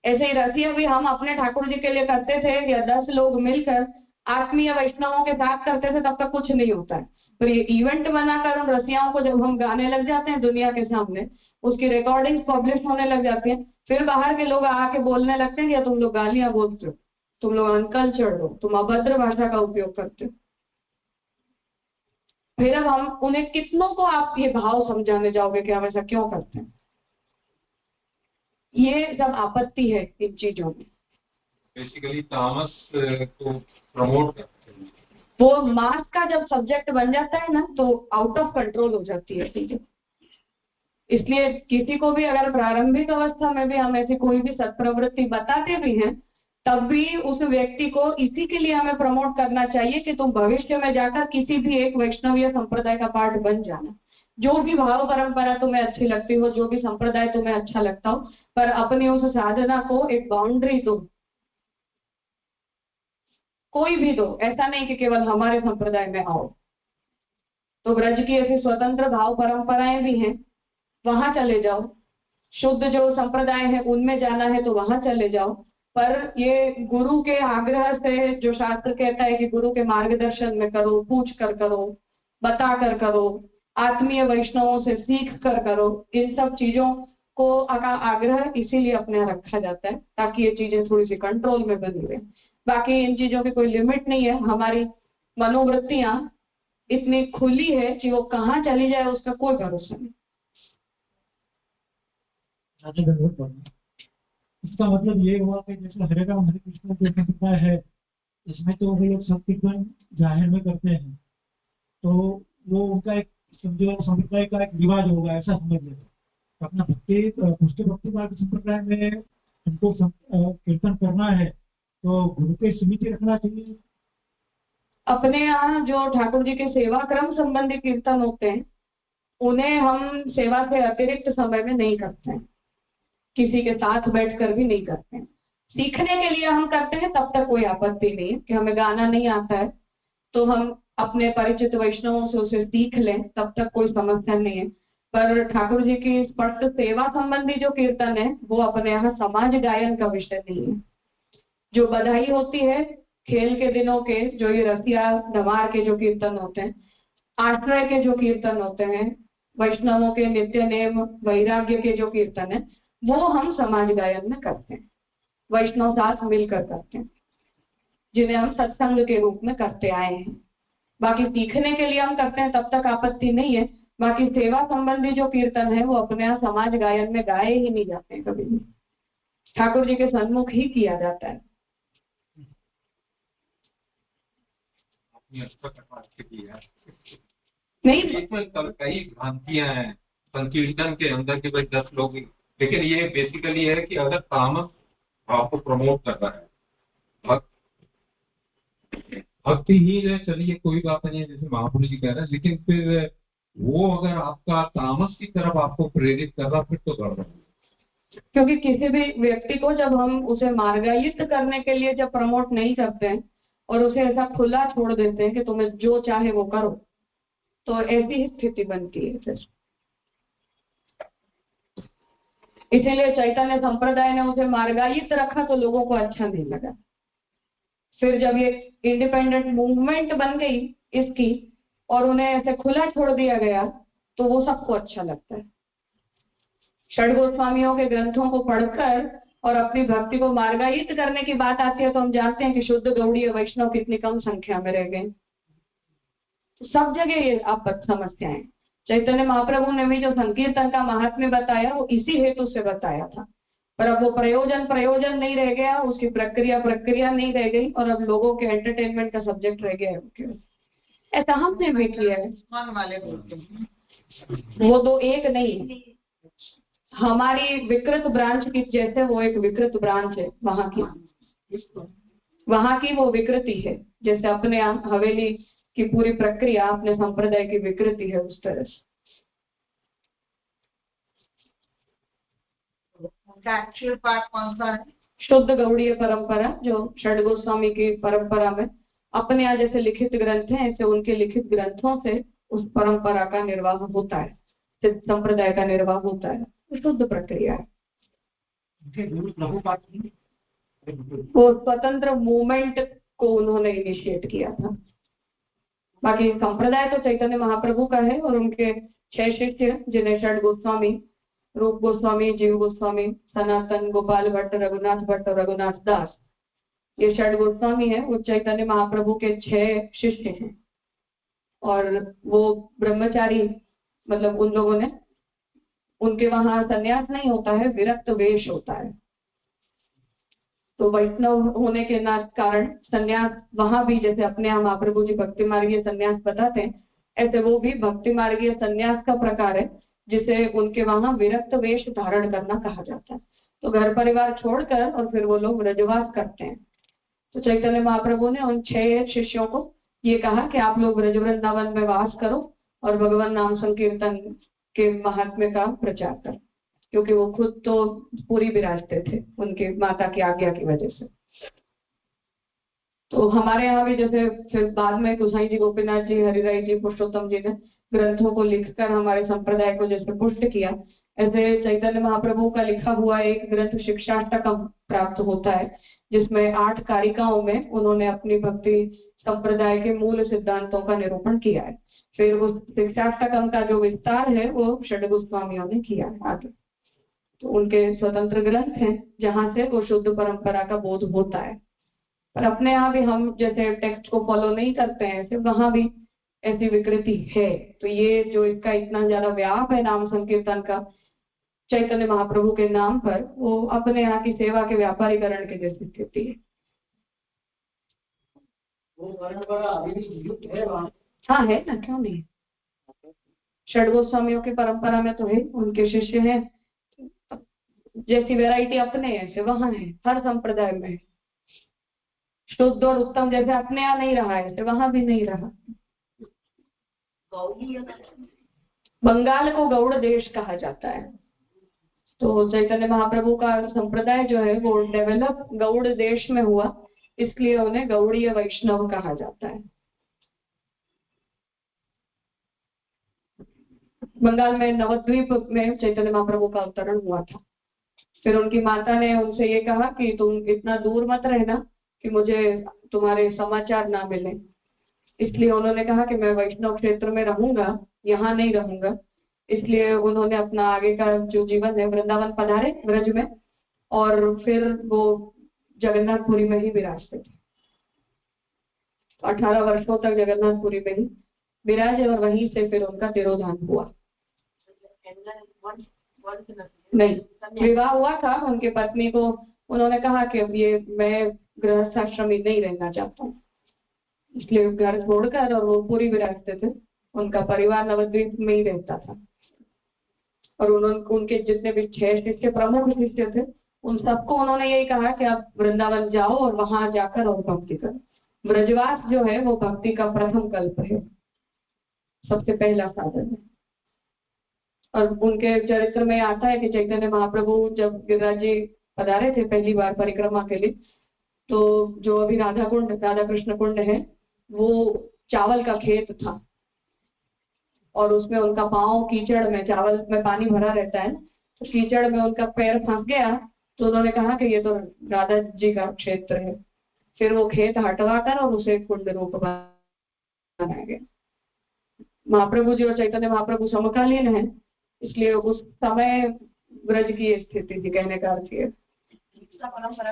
ऐसे ही रसिया भी हम अपने ठाकुर जी के लिए करते थे या 10 लोग मिलकर आत्मीय वैष्णवों के साथ करते थे तब तक कुछ नहीं होता है। पर ये इवेंट बनाकर उन रसियाओं को जब हम गाने लग जाते हैं दुनिया के सामने, उसकी रिकॉर्डिंग पब्लिश होने लग जाती है, फिर बाहर के लोग आके बोलने लगते हैं या तुम लोग गालियां बोलते हो, तुम लोग अनकल्चर्ड हो, तुम अभद्र भाषा का उपयोग करते हो। फिर अब हम उन्हें कितनों को आप ये भाव समझाने जाओगे कि हम ऐसा क्यों करते हैं। ये सब आपत्ति है इन चीजों में। बेसिकली तामस को प्रमोट करते हैं। वो मास का जब सब्जेक्ट बन जाता है ना तो आउट ऑफ कंट्रोल हो जाती है चीजें। इसलिए किसी को भी अगर प्रारंभिक अवस्था में भी हम ऐसी कोई भी सत्प्रवृत्ति बताते भी हैं तब भी उस व्यक्ति को इसी के लिए हमें प्रमोट करना चाहिए कि तुम भविष्य में जाकर किसी भी एक वैष्णवीय संप्रदाय का पार्ट बन जाना। जो भी भाव परंपरा तुम्हें अच्छी लगती हो, जो भी संप्रदाय तुम्हें अच्छा लगता हो, पर अपनी उस साधना को एक बाउंड्री दो, कोई भी दो। ऐसा नहीं कि केवल हमारे संप्रदाय में आओ। तो ब्रज की ऐसी स्वतंत्र भाव परंपराएं भी हैं, वहां चले जाओ। शुद्ध जो संप्रदाय है उनमें जाना है तो वहां चले जाओ, पर ये गुरु के आग्रह से जो शास्त्र कहता है कि गुरु के मार्गदर्शन में करो, पूछ कर करो, बता कर करो, आत्मीय वैष्णवों से सीख कर करो, इन सब चीजों को आग्रह इसीलिए अपने रखा जाता है ताकि ये चीजें थोड़ी सी कंट्रोल में बनी रहे। बाकी इन चीजों की कोई लिमिट नहीं है। हमारी मनोवृत्तियां इतनी खुली है कि वो कहाँ चली जाए उसका कोई भरोसा नहीं। इसका मतलब ये हुआ कि जैसे हरे राम हरे कृष्ण जो संप्रदाय है इसमें तो वो लोग सब कीर्तन जाहिर में करते हैं, तो वो उनका एक समझो संप्रदाय का एक रिवाज होगा, ऐसा समझ लेते। अपना भक्ति पुष्टि भक्ति मार्ग संप्रदाय में उनको कीर्तन करना है तो गुरु के सीमित रखना चाहिए। अपने यहाँ जो ठाकुर जी के सेवा क्रम संबंधी कीर्तन होते हैं उन्हें हम सेवा से अतिरिक्त समय में नहीं करते हैं, किसी के साथ बैठकर भी नहीं करते हैं। सीखने के लिए हम करते हैं तब तक कोई आपत्ति नहीं है कि हमें गाना नहीं आता है तो हम अपने परिचित वैष्णवों से उसे सीख लें, तब तक कोई समस्या नहीं है। पर ठाकुर जी की स्पष्ट सेवा संबंधी जो कीर्तन है वो अपने यहाँ समाज गायन का विषय नहीं है। जो बधाई होती है खेल के दिनों के, जो ये रसिया धमार के जो कीर्तन होते हैं, आश्रय के जो कीर्तन होते हैं, वैष्णवों के नित्य नेम वैराग्य के जो कीर्तन है वो हम समाज गायन में करते हैं, वैष्णव साथ मिलकर करते हैं, जिन्हें हम सत्संग के रूप में करते आए हैं। बाकी सीखने के लिए हम करते हैं तब तक आपत्ति नहीं है। बाकी सेवा संबंधी जो कीर्तन है वो अपने यहाँ समाज गायन में गाए ही नहीं जाते हैं, कभी भी ठाकुर जी के सन्मुख ही किया जाता है। नहीं, इसमें कई भ्रांतियां हैं संकीर्तन के अंदर के भाई 10 लोग, लेकिन ये बेसिकली है कि अगर तामस भाव को प्रमोट कर रहा है, भक्ति ही है, चलिए कोई बात नहीं है जैसे महापुरुष जी कह रहे हैं, लेकिन फिर वो अगर आपका तामस की तरफ आपको प्रेरित कर रहा, फिर तो गड़बड़ है। क्योंकि किसी भी व्यक्ति को जब हम उसे मार्गायुक्त करने के लिए जब प्रमोट नहीं करते हैं और उसे ऐसा खुला छोड़ देते हैं कि तुम्हें जो चाहे वो करो, तो ऐसी ही स्थिति बनती है फिर। इसीलिए चैतन्य संप्रदाय ने उसे मार्गायुक्त रखा तो लोगों को अच्छा नहीं लगा। फिर जब ये इंडिपेंडेंट मूवमेंट बन गई इसकी और उन्हें ऐसे खुला छोड़ दिया गया तो वो सबको अच्छा लगता है। षड गोस्वामियों के ग्रंथों को पढ़कर और अपनी भक्ति को मार्गायुक्त करने की बात आती है तो हम जानते हैं कि शुद्ध गौड़ीय वैष्णव कितनी कम संख्या में रह गए। तो सब जगह ये आप समस्याएं। चैतन्य महाप्रभु ने भी जो संकीर्तन का महात्म्य बताया वो इसी हेतु से बताया था, पर अब वो प्रयोजन नहीं रह गया, उसकी प्रक्रिया नहीं रह गई और अब लोगों के एंटरटेनमेंट का सब्जेक्ट रह गया है। ऐसा हमने भी किया है। वाले बोलते हैं वो दो एक नहीं है। हमारी विकृत ब्रांच की जैसे वो एक विकृत ब्रांच है, वहां की वो विकृति है, जैसे अपने हवेली की पूरी प्रक्रिया अपने संप्रदाय की विकृति है, उस तरह से। उनका एक्चुअल पार्ट कौन सा है? शुद्ध गौड़ीय परंपरा, जो षड गोस्वामी की परंपरा में अपने यहाँ जैसे लिखित ग्रंथ हैं, ऐसे उनके लिखित ग्रंथों से उस परंपरा का निर्वाह होता है, संप्रदाय का निर्वाह होता है, शुद्ध प्रक्रिया है। वो स्वतंत्र मूवमेंट को उन्होंने इनिशिएट किया था। बाकी संप्रदाय तो चैतन्य महाप्रभु का है और उनके 6 शिष्य जिन्हें षड गोस्वामी, रूप गोस्वामी, जीव गोस्वामी, सनातन, गोपाल भट्ट, रघुनाथ भट्ट और रघुनाथ दास, ये षड गोस्वामी है। वो चैतन्य महाप्रभु के 6 शिष्य हैं और वो ब्रह्मचारी, मतलब उन लोगों ने, उनके वहां संन्यास नहीं होता है, विरक्त वेश होता है। तो वैष्णव होने के कारण संन्यास वहां भी, जैसे अपने यहाँ महाप्रभु जी भक्ति मार्गीय संन्यास बताते हैं, ऐसे वो भी भक्ति मार्गीय संन्यास का प्रकार है जिसे उनके वहां विरक्त वेश धारण करना कहा जाता है। तो घर परिवार छोड़कर और फिर वो लोग ब्रजवास करते हैं। तो चैतन्य महाप्रभु ने उन 6 शिष्यों को ये कहा कि आप लोग ब्रज वृंदावन में वास करो और भगवान नाम संकीर्तन के महात्म्य का प्रचार करो, क्योंकि वो खुद तो पूरी विराजते थे उनके माता की आज्ञा की वजह से। तो हमारे यहाँ भी जैसे फिर बाद में गोसाई जी, गोपीनाथ जी, हरिराय जी, पुरुषोत्तम जी ने ग्रंथों को लिखकर हमारे संप्रदाय को जैसे पुष्ट किया, ऐसे चैतन्य महाप्रभु का लिखा हुआ एक ग्रंथ शिक्षाष्टकम प्राप्त होता है, जिसमें 8 कारिकाओं में उन्होंने अपनी भक्ति संप्रदाय के मूल सिद्धांतों का निरूपण किया है। फिर उस शिक्षाष्टकम का जो विस्तार है वो षड गोस्वामियों ने किया है आगे। तो उनके स्वतंत्र ग्रंथ हैं जहां से वो शुद्ध परंपरा का बोध होता है। पर अपने यहाँ भी हम जैसे टेक्स्ट को फॉलो नहीं करते हैं, ऐसे वहां भी ऐसी विकृति है। तो ये जो इसका इतना ज्यादा व्याप है नाम संकीर्तन का चैतन्य महाप्रभु के नाम पर, वो अपने यहाँ की सेवा के व्यापारीकरण के जैसी स्थिति है। हाँ है ना, क्यों नहीं। षड गोस्वामियों की परंपरा में तो है, उनके शिष्य हैं, जैसी वैरायटी अपने ऐसे वहां है, हर संप्रदाय में। शुद्ध और उत्तम जैसे अपने यहाँ नहीं रहा है, ऐसे वहां भी नहीं रहा। बंगाल को गौड़ देश कहा जाता है। तो चैतन्य महाप्रभु का संप्रदाय जो है वो डेवलप गौड़ देश में हुआ, इसलिए उन्हें गौड़ीय वैष्णव कहा जाता है। बंगाल में नवद्वीप में चैतन्य महाप्रभु का अवतरण हुआ था। फिर उनकी माता ने उनसे ये कहा कि तुम इतना दूर मत रहना कि मुझे तुम्हारे समाचार ना मिले, इसलिए उन्होंने कहा कि मैं वैष्णव क्षेत्र में रहूंगा, यहाँ नहीं रहूंगा। इसलिए उन्होंने अपना आगे का जो जीवन है वृंदावन पधारे ब्रज में, और फिर वो जगन्नाथपुरी में ही विराजते थे। 18 वर्षों तक जगन्नाथपुरी में ही विराजे और वहीं से फिर उनका तिरोधान हुआ। नहीं, विवाह हुआ था, उनके पत्नी को उन्होंने कहा कि अब ये मैं गृहस्थाश्रमी नहीं रहना चाहता हूँ, इसलिए घर छोड़कर और वो पूरी विराजते थे। उनका परिवार नवद्वीप में ही रहता था और उनके जितने भी 6 शिष्य, प्रमुख शिष्य थे, उन सबको उन्होंने यही कहा कि आप वृंदावन जाओ और वहां जाकर और भक्ति करो। ब्रजवास जो है वो भक्ति का प्रथम कल्प है। सबसे पहला साधन है। और उनके चरित्र में आता है कि चैतन्य महाप्रभु जब गिरिराज जी पधारे थे पहली बार परिक्रमा के लिए, तो जो अभी राधा कृष्ण कुंड है वो चावल का खेत था, और उसमें उनका पाँव कीचड़ में, चावल में पानी भरा रहता है, तो कीचड़ में उनका पैर फंस गया, तो उन्होंने कहा कि ये तो राधा जी का क्षेत्र है। फिर वो खेत हटवाकर और उसे कुंड रूप बनाया गया। महाप्रभु जी और चैतन्य महाप्रभु समकालीन है, इसलिए उस समय ब्रज की स्थिति थी, कहने का अर्थ है परंपरा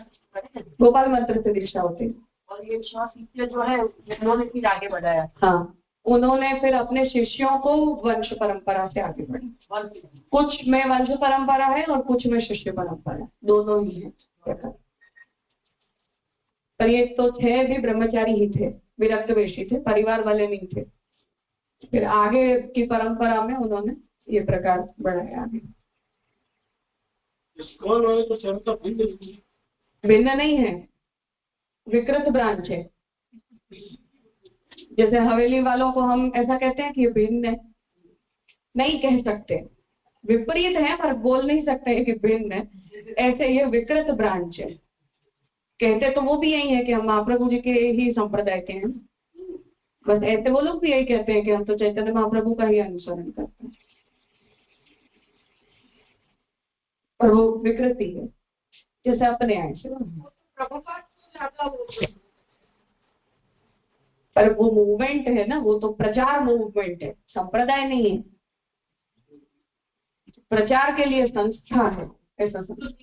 गोपाल मंत्र से दीक्षा होती है। और ये शिष्य जो है उन्होंने फिर आगे बढ़ाया। हाँ, उन्होंने फिर अपने शिष्यों को वंश परंपरा से आगे बढ़ा। कुछ में वंश परंपरा है और कुछ में शिष्य परंपरा, दोनों ही है। पर ये तो थे भी ब्रह्मचारी ही थे, विरक्त वेशी थे, परिवार वाले नहीं थे। फिर आगे की परंपरा में उन्होंने ये प्रकार बढ़ाया आगे। तो भिन्न नहीं है, विकृत ब्रांच है। जैसे हवेली वालों को हम ऐसा कहते हैं कि ये भिन्न है, नहीं कह सकते, विपरीत है पर बोल नहीं सकते कि भिन्न है। ऐसे ये विकृत ब्रांच है। कहते तो वो भी यही है कि हम महाप्रभु जी के ही संप्रदाय के हैं, बस ऐसे वो लोग भी यही कहते हैं कि हम तो चैतन्य महाप्रभु का ही अनुसरण करते हैं, और वो विकृति है जैसे अपने आए से। पर वो मूवमेंट है ना, वो तो प्रचार मूवमेंट है, संप्रदाय नहीं है। प्रचार के लिए संस्था है, ऐसा समझ।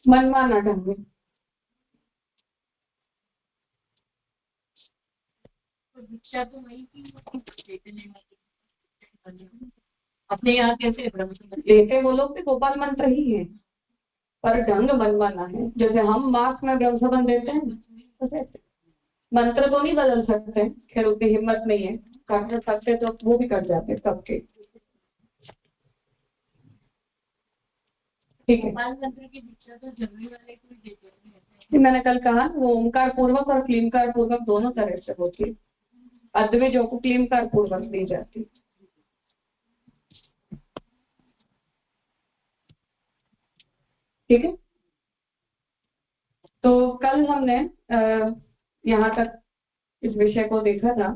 मनमाना ढंग में दीक्षा तो वही अपने यहाँ कैसे लेते वो लोग भी गोपाल मंत्र ही है, पर ढंग मनमाना है। जैसे हम मार्क्स में ब्रह्म संबंध देते हैं, मंत्र तो नहीं बदल सकते, खैर उतनी हिम्मत नहीं है, कर सकते तो वो भी कर जाते सबके। ठीक है, मंत्र की दीक्षा तो जरूरी वाले को देते हैं। मैंने कल कहा वो ओंकार पूर्वक और क्लीमकार पूर्वक दोनों तरह से होती है। अद्विजों को क्लीमकार पूर्वक दी जाती है। ठीक है, तो कल हमने यहाँ तक इस विषय को देखा था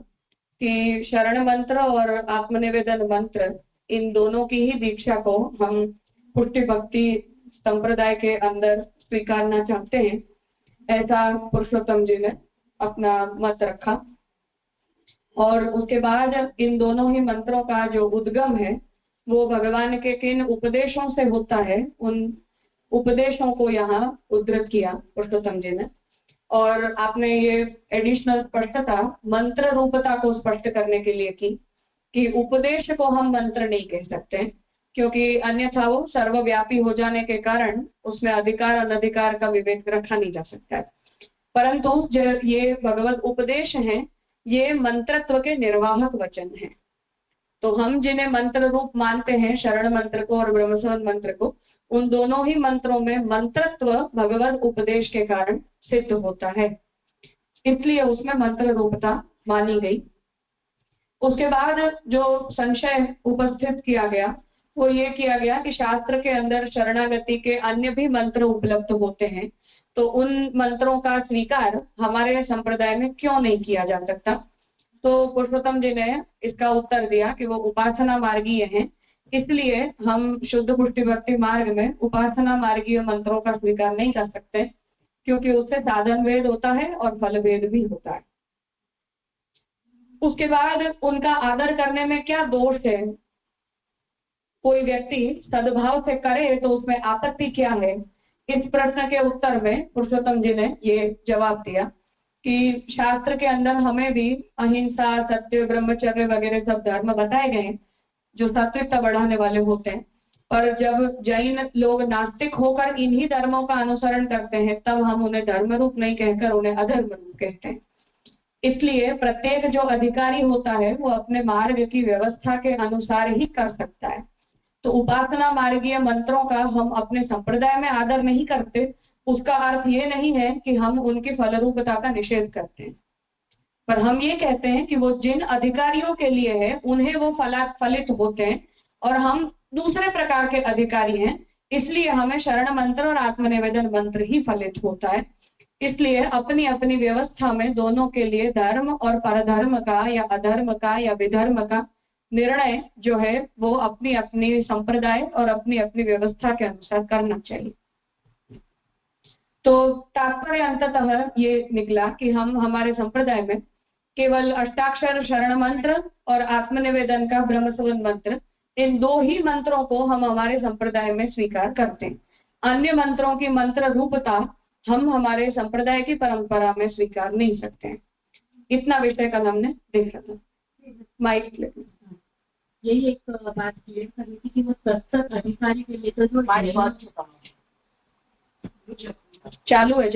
कि शरण मंत्र और आत्मनिवेदन मंत्र, इन दोनों की ही दीक्षा को हम पुष्टि भक्ति संप्रदाय के अंदर स्वीकारना चाहते हैं, ऐसा पुरुषोत्तम जी ने अपना मत रखा। और उसके बाद इन दोनों ही मंत्रों का जो उद्गम है वो भगवान के किन उपदेशों से होता है, उन उपदेशों को यहाँ उद्धृत किया पुरुषोत्तम जी ने। और आपने ये एडिशनल स्पष्टता मंत्र रूपता को स्पष्ट करने के लिए की कि उपदेश को हम मंत्र नहीं कह सकते, क्योंकि अन्यथा वो सर्वव्यापी हो जाने के कारण उसमें अधिकार अनधिकार का विवेक रखा नहीं जा सकता है। परंतु जो ये भगवत उपदेश हैं, ये मंत्रत्व के निर्वाहक वचन हैं। तो हम जिन्हें मंत्र रूप मानते हैं, शरण मंत्र को और ब्रह्मसंबंध मंत्र को, उन दोनों ही मंत्रों में मंत्रत्व भगवत उपदेश के कारण सिद्ध होता है, इसलिए उसमें मंत्र रूपता मानी गई। उसके बाद जो संशय उपस्थित किया गया वो ये किया गया कि शास्त्र के अंदर शरणागति के अन्य भी मंत्र उपलब्ध होते हैं, तो उन मंत्रों का स्वीकार हमारे संप्रदाय में क्यों नहीं किया जा सकता। तो पुरुषोत्तम जी ने इसका उत्तर दिया कि वो उपासना मार्गीय हैं, इसलिए हम शुद्ध पुष्टि भक्ति मार्ग में उपासना मार्गीय मंत्रों का स्वीकार नहीं कर सकते, क्योंकि उससे साधन भेद होता है और फल भेद भी होता है। उसके बाद उनका आदर करने में क्या दोष है, कोई व्यक्ति सद्भाव से करे तो उसमें आपत्ति क्या है, इस प्रश्न के उत्तर में पुरुषोत्तम जी ने ये जवाब दिया कि शास्त्र के अंदर हमें भी अहिंसा, सत्य, ब्रह्मचर्य वगैरह सब धर्म बताए गए हैं जो सात्विकता बढ़ाने वाले होते हैं। पर जब जैन लोग नास्तिक होकर इन्हीं धर्मों का अनुसरण करते हैं, तब हम उन्हें धर्म रूप नहीं कहकर उन्हें अधर्म रूप कहते हैं। इसलिए प्रत्येक जो अधिकारी होता है वो अपने मार्ग की व्यवस्था के अनुसार ही कर सकता है। तो उपासना मार्गीय मंत्रों का हम अपने संप्रदाय में आदर नहीं करते, उसका अर्थ ये नहीं है कि हम उनकी फलरूपता का निषेध करते हैं। पर हम ये कहते हैं कि वो जिन अधिकारियों के लिए है उन्हें वो फलित होते हैं, और हम दूसरे प्रकार के अधिकारी हैं, इसलिए हमें शरण मंत्र और आत्मनिवेदन मंत्र ही फलित होता है। इसलिए अपनी अपनी व्यवस्था में दोनों के लिए धर्म और परधर्म का या अधर्म का या विधर्म का निर्णय जो है वो अपनी अपनी संप्रदाय और अपनी अपनी व्यवस्था के अनुसार करना चाहिए। तो तात्पर्य अंततः ये निकला कि हम हमारे संप्रदाय में केवल अष्टाक्षर शरण मंत्र और आत्मनिवेदन का ब्रह्मसुवर्ण मंत्र, इन दो ही मंत्रों को हम हमारे संप्रदाय में स्वीकार करते हैं। अन्य मंत्रों की मंत्र रूपता हम हमारे संप्रदाय की परंपरा में स्वीकार नहीं सकते हैं। इतना विषय कल हमने देखा था। माइक यही एक बात क्लियर करनी थी कि वो तत्त अधिकारी के लिए तो जो चालू है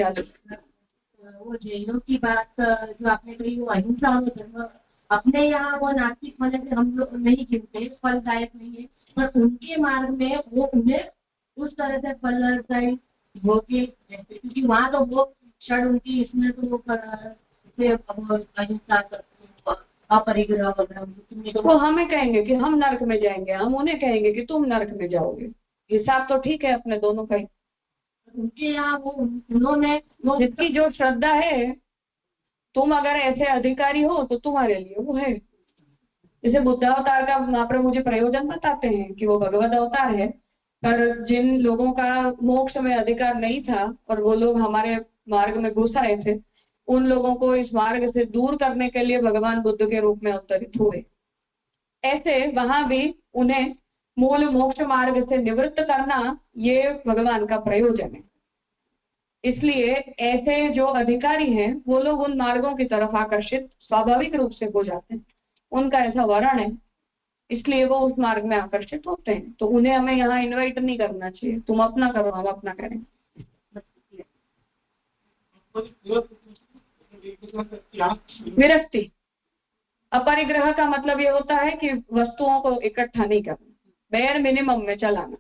वो जैनों की बात जो आपने कही वो अहिंसा और धर्म, अपने यहाँ वो नास्तिक होने से हम लोग नहीं गिनते, फलदायक नहीं है, पर उनके मार्ग में वो उन्हें उस तरह से फलदायक होके, क्योंकि वहाँ तो वो क्षण उनकी इसमें तो वो अहिंसा अपरिग्रह वगैरह, तो वो हमें कहेंगे कि हम नरक में जाएंगे, हम उन्हें कहेंगे कि तुम नरक में जाओगे। हिसाब तो ठीक है अपने दोनों का ही। उनके यहाँ वो उन्होंने वो जिसकी जो श्रद्धा है, तुम अगर ऐसे अधिकारी हो तो तुम्हारे लिए वो है। जैसे बुद्धावतार का महाप्रभु मुझे प्रयोजन बताते हैं कि वो भगवत अवतार है, पर जिन लोगों का मोक्ष में अधिकार नहीं था और वो लोग हमारे मार्ग में घुस आए थे, उन लोगों को इस मार्ग से दूर करने के लिए भगवान बुद्ध के रूप में अवतरित हुए। ऐसे वहां भी उन्हें मूल मोक्ष मार्ग से निवृत्त करना ये भगवान का प्रयोजन है। इसलिए ऐसे जो अधिकारी हैं वो लोग उन मार्गों की तरफ आकर्षित स्वाभाविक रूप से हो जाते हैं, उनका ऐसा वर्ण है, इसलिए वो उस मार्ग में आकर्षित होते हैं। तो उन्हें हमें यहाँ इनवाइट नहीं करना चाहिए, तुम अपना करो हम अपना करें। विरक्ति अपरिग्रह का मतलब ये होता है कि वस्तुओं को इकट्ठा नहीं करना, बेयर मिनिमम में चलाना।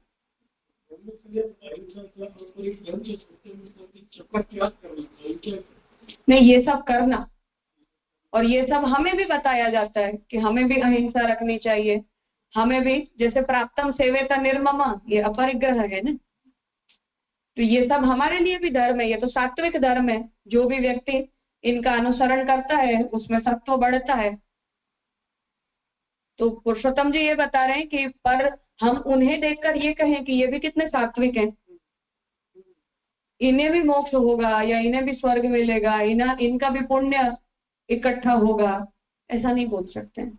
नहीं, ये सब करना, और ये सब हमें भी बताया जाता है कि हमें भी अहिंसा रखनी चाहिए, हमें भी, जैसे प्राप्तम सेवेत निर्मम, ये अपरिग्रह है ना। तो ये सब हमारे लिए भी धर्म है, ये तो सात्विक धर्म है। जो भी व्यक्ति इनका अनुसरण करता है उसमें सत्व बढ़ता है। तो पुरुषोत्तम जी ये बता रहे हैं कि पर हम उन्हें देखकर ये कहें कि ये भी कितने सात्विक हैं, इन्हें भी मोक्ष होगा या इन्हें भी स्वर्ग मिलेगा, इनका भी पुण्य इकट्ठा होगा, ऐसा नहीं बोल सकते हैं।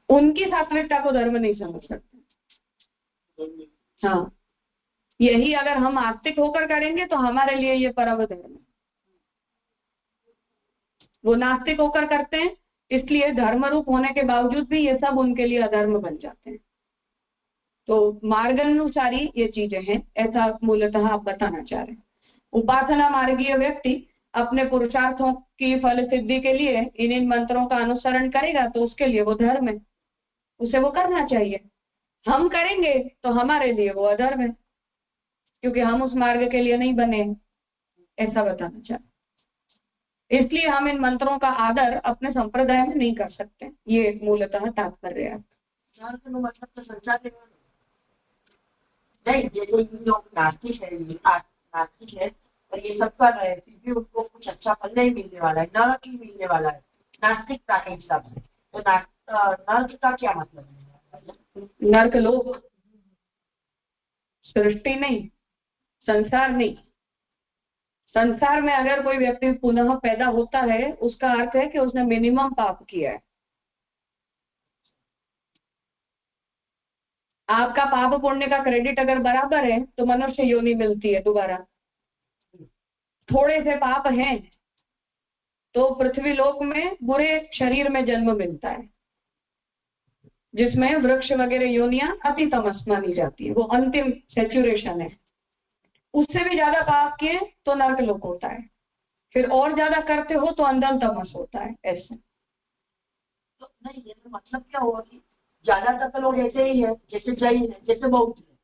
उनकी सात्विकता को धर्म नहीं समझ सकते। हाँ, यही अगर हम आस्तिक होकर करेंगे तो हमारे लिए ये परम धर्म है। वो नास्तिक होकर करते हैं, इसलिए धर्म रूप होने के बावजूद भी ये सब उनके लिए अधर्म बन जाते हैं। तो मार्गानुसारी ये चीजें हैं, ऐसा मूलतः आप बताना चाह रहे हैं। उपासना मार्गीय व्यक्ति अपने पुरुषार्थों की फल सिद्धि के लिए इन मंत्रों का अनुसरण करेगा तो उसके लिए वो धर्म है, उसे वो करना चाहिए। हम करेंगे तो हमारे लिए वो अधर्म है, क्योंकि हम उस मार्ग के लिए नहीं बने, ऐसा बताना चाहते। इसलिए हम इन मंत्रों का आदर अपने संप्रदाय में नहीं कर सकते, ये मूलतः तात्पर्य है। मतलब तो संसार नहीं, ये जो नास्तिक है और ये सब कर रहे हैं, फिर भी उनको कुछ अच्छा फल नहीं मिलने वाला है, नरक ही मिलने वाला है नास्तिकता के हिसाब से। तो नरक का क्या मतलब है? नरक लोक, सृष्टि नहीं, संसार नहीं। संसार में अगर कोई व्यक्ति पुनः पैदा होता है उसका अर्थ है कि उसने मिनिमम पाप किया है। आपका पाप पुण्य का क्रेडिट अगर बराबर है तो मनुष्य योनि मिलती है दोबारा। थोड़े से पाप हैं तो पृथ्वी लोक में बुरे शरीर में जन्म मिलता है, जिसमें वृक्ष वगैरह योनियां अति तमस मानी जाती है, वो अंतिम सैचुरेशन है। उससे भी ज्यादा पाप किए तो नरक लोक होता है, फिर और ज्यादा करते हो तो अंधन तमस होता है। ऐसे तो नहीं, ये मतलब क्या हुआ कि ज्यादातर तो लोग ऐसे ही है, जैसे जैन है, जैसे बौद्ध है।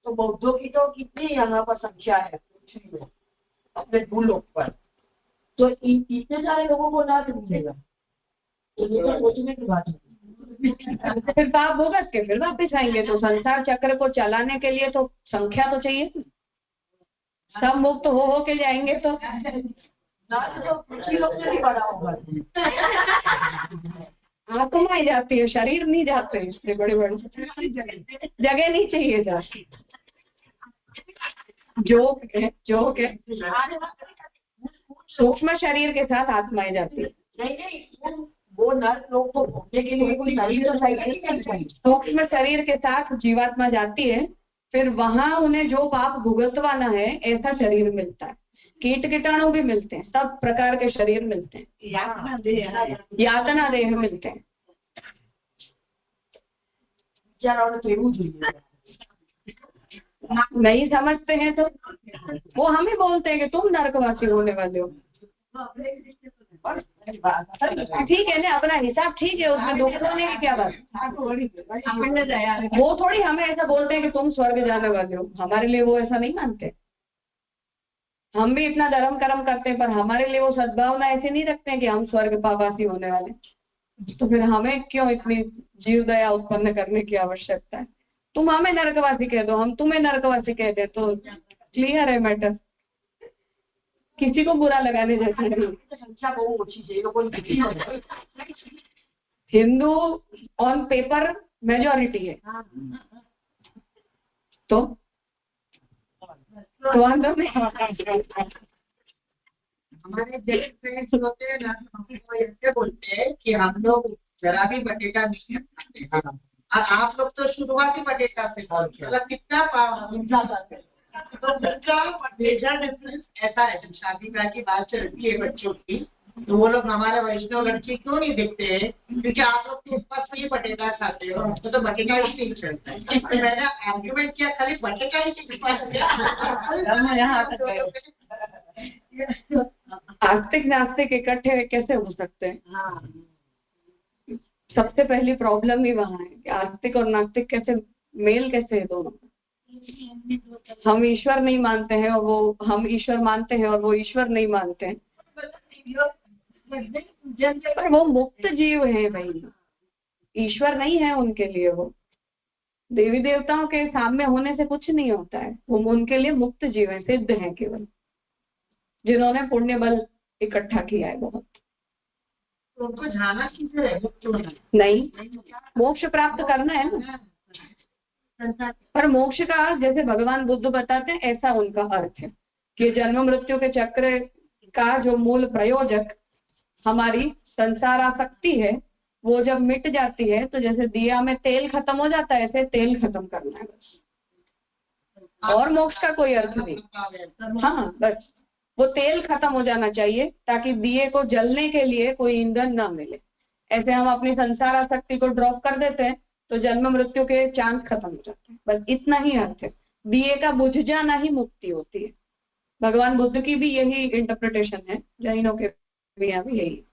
तो बौद्धों की तो कितनी यहाँ पर संख्या है पृथ्वी में, अपने भूलोक पर। तो इतने सारे लोगों को ना मिलेगा, तो ये तो सोचने की बात है। फिर पाप भुगत के फिर वापस आएंगे। तो संसार चक्र को चलाने के लिए तो संख्या तो चाहिए, सब मुक्त हो के जाएंगे तो कुछ लोग से भी बड़ा होगा। आत्मा ही जाती है, शरीर नहीं जाते हैं, इसलिए बड़े बड़े जगह नहीं चाहिए जाती। जोक है सूक्ष्म शरीर के साथ आत्माएं जाती है। नहीं, वो नर्क लोग को भोगने के लिए कोई शरीर तो चाहिए। सूक्ष्म शरीर के साथ जीवात्मा जाती है, फिर वहां उन्हें जो पाप भुगतवाना है ऐसा शरीर मिलता है। कीट कीटाणु भी मिलते हैं, सब प्रकार के शरीर मिलते हैं, यातना देह मिलते हैं। नहीं समझते हैं तो वो हम ही बोलते हैं कि तुम नरकवासी होने वाले हो। ठीक है ना, अपना हिसाब ठीक है, उसमें दुख होने की क्या बात। वो थोड़ी हमें ऐसा बोलते हैं कि तुम स्वर्ग जाने वाले हो, हमारे लिए वो ऐसा नहीं मानते। हम भी इतना धर्म कर्म करते हैं, पर हमारे लिए वो सद्भावना ऐसे नहीं रखते हैं कि हम स्वर्ग पापवासी होने वाले। तो फिर हमें क्यों इतनी जीव दया उत्पन्न करने की आवश्यकता है। तुम हमें नरकवासी कह दो, हम तुम्हें नरकवासी कह दे, तो क्लियर है मैटर, किसी को बुरा लगाने जैसा नहीं। हिंदू ऑन पेपर मेजॉरिटी है, तो हमारे जैसे फ्रेंड्स होते हैं ना, हमको ऐसे बोलते हैं कि हम लोग जरा भी बटेटा नहीं खाते, और आप लोग तो शुरुआती बटेटा से खाते, मतलब कितना तो मेजर डिफरेंस ऐसा है। जब शादी ब्याह की बात चलती है बच्चों की, तो वो लोग हमारे वैष्णव लड़की क्यों नहीं दिखते हैं, क्योंकि आप लोग तो ऊपर से ही बटेटा खाते हो, तो बटेटा ही नहीं चलता है। तो मैंने आर्ग्यूमेंट किया खाली बटेटा ही आस्तिक नास्तिक इकट्ठे कैसे हो सकते हैं। सबसे पहली प्रॉब्लम ही वहां है कि आस्तिक और नास्तिक कैसे मेल कैसे है दोनों। हम ईश्वर नहीं मानते हैं और वो, हम ईश्वर मानते हैं और वो ईश्वर नहीं मानते हैं। पर वो मुक्त जीव है भाई, ईश्वर नहीं है उनके लिए। वो देवी देवताओं के सामने होने से कुछ नहीं होता है, वो उनके लिए मुक्त जीव है, सिद्ध है केवल, जिन्होंने पुण्य बल इकट्ठा किया है बहुत। उनको जाना किसे है, नहीं, मोक्ष प्राप्त करना है ना। पर मोक्ष का जैसे भगवान बुद्ध बताते हैं, ऐसा उनका अर्थ है कि जन्म मृत्यु के चक्र का जो मूल प्रयोजक हमारी संसार आसक्ति है, वो जब मिट जाती है तो जैसे दिया में तेल खत्म हो जाता है, ऐसे तेल खत्म करना है बस, और मोक्ष का कोई अर्थ नहीं। हाँ, बस वो तेल खत्म हो जाना चाहिए ताकि दिए को जलने के लिए कोई ईंधन ना मिले। ऐसे हम अपनी संसार आसक्ति को ड्रॉप कर देते हैं तो जन्म मृत्यु के चांस खत्म हो जाते हैं, बस इतना ही अर्थ है। दिए का बुझ जाना ही मुक्ति होती है। भगवान बुद्ध की भी यही इंटरप्रिटेशन है, जैनों के भी यहाँ भी यही।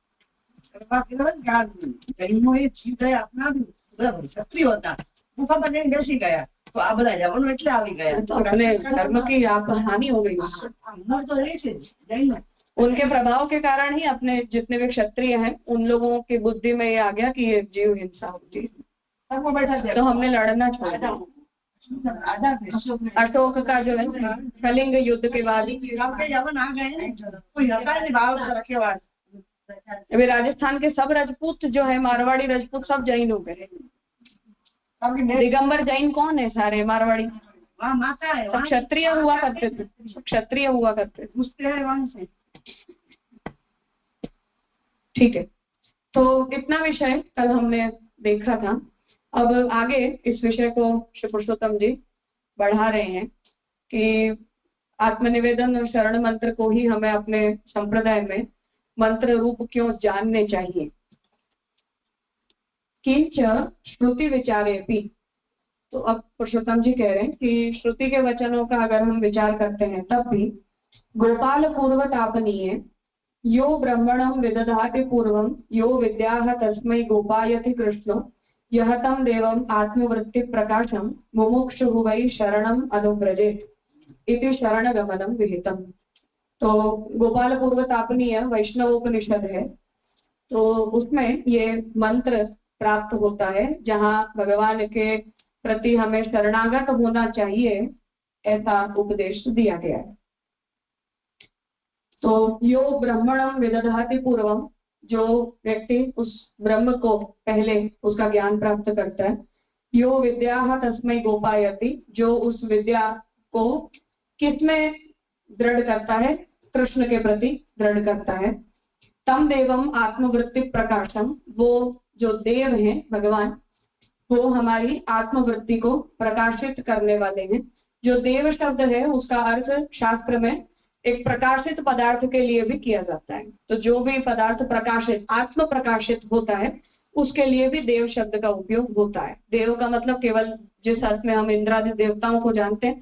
तो आप बताइए अपने धर्म की आप हानि हो गई। उनके प्रभाव के कारण ही अपने जितने भी क्षत्रिय हैं उन लोगों की बुद्धि में ये आ गया कि ये जीव हिंसा होती है, तो हमने लड़ना छोड़ दिया। अशोक का जो है कलिंग युद्ध के बाद अभी राजस्थान के सब राजपूत जो है, मारवाड़ी राजपूत सब जैन हो गए। दिगंबर जैन कौन है? सारे मारवाड़ी, सब क्षत्रिय हुआ करते थे, क्षत्रिय हुआ करते थे। ठीक है, तो इतना विषय कल हमने देखा था। अब आगे इस विषय को श्री पुरुषोत्तम जी बढ़ा रहे हैं कि आत्मनिवेदन और शरण मंत्र को ही हमें अपने संप्रदाय में मंत्र रूप क्यों जानने चाहिए। किंच श्रुति विचारे भी, तो अब पुरुषोत्तम जी कह रहे हैं कि श्रुति के वचनों का अगर हम विचार करते हैं तब भी गोपाल पूर्व तापनीय यो ब्रह्मणं विदधाति पूर्वं यो विद्याः तस्मै गोपायति कृष्णो यह तम देवम आत्मवृत्ति प्रकाशम मुमुक्षुः वै शरणम अनुव्रजेत् इति शरणगमनम विहितम। तो गोपाल पूर्व तापनीय वैष्णवोपनिषद है, तो उसमें ये मंत्र प्राप्त होता है जहाँ भगवान के प्रति हमें शरणागत होना चाहिए, ऐसा उपदेश दिया गया है। तो यो ब्रह्मणम विदधाति पूर्वम, जो व्यक्ति उस ब्रह्म को पहले उसका ज्ञान प्राप्त करता है, यो विद्या तस्मै गोपायति, जो उस विद्या को किसमें दृढ़ करता है, कृष्ण के प्रति दृढ़ करता है। तम देवम आत्मवृत्ति प्रकाशम, वो जो देव हैं भगवान, वो हमारी आत्मवृत्ति को प्रकाशित करने वाले हैं। जो देव शब्द है उसका अर्थ शास्त्र में एक प्रकाशित पदार्थ के लिए भी किया जाता है। तो जो भी पदार्थ प्रकाशित, आत्म प्रकाशित होता है, उसके लिए भी देव शब्द का उपयोग होता है। देव का मतलब केवल जिस अर्थ में हम इंद्रादि देवताओं को जानते हैं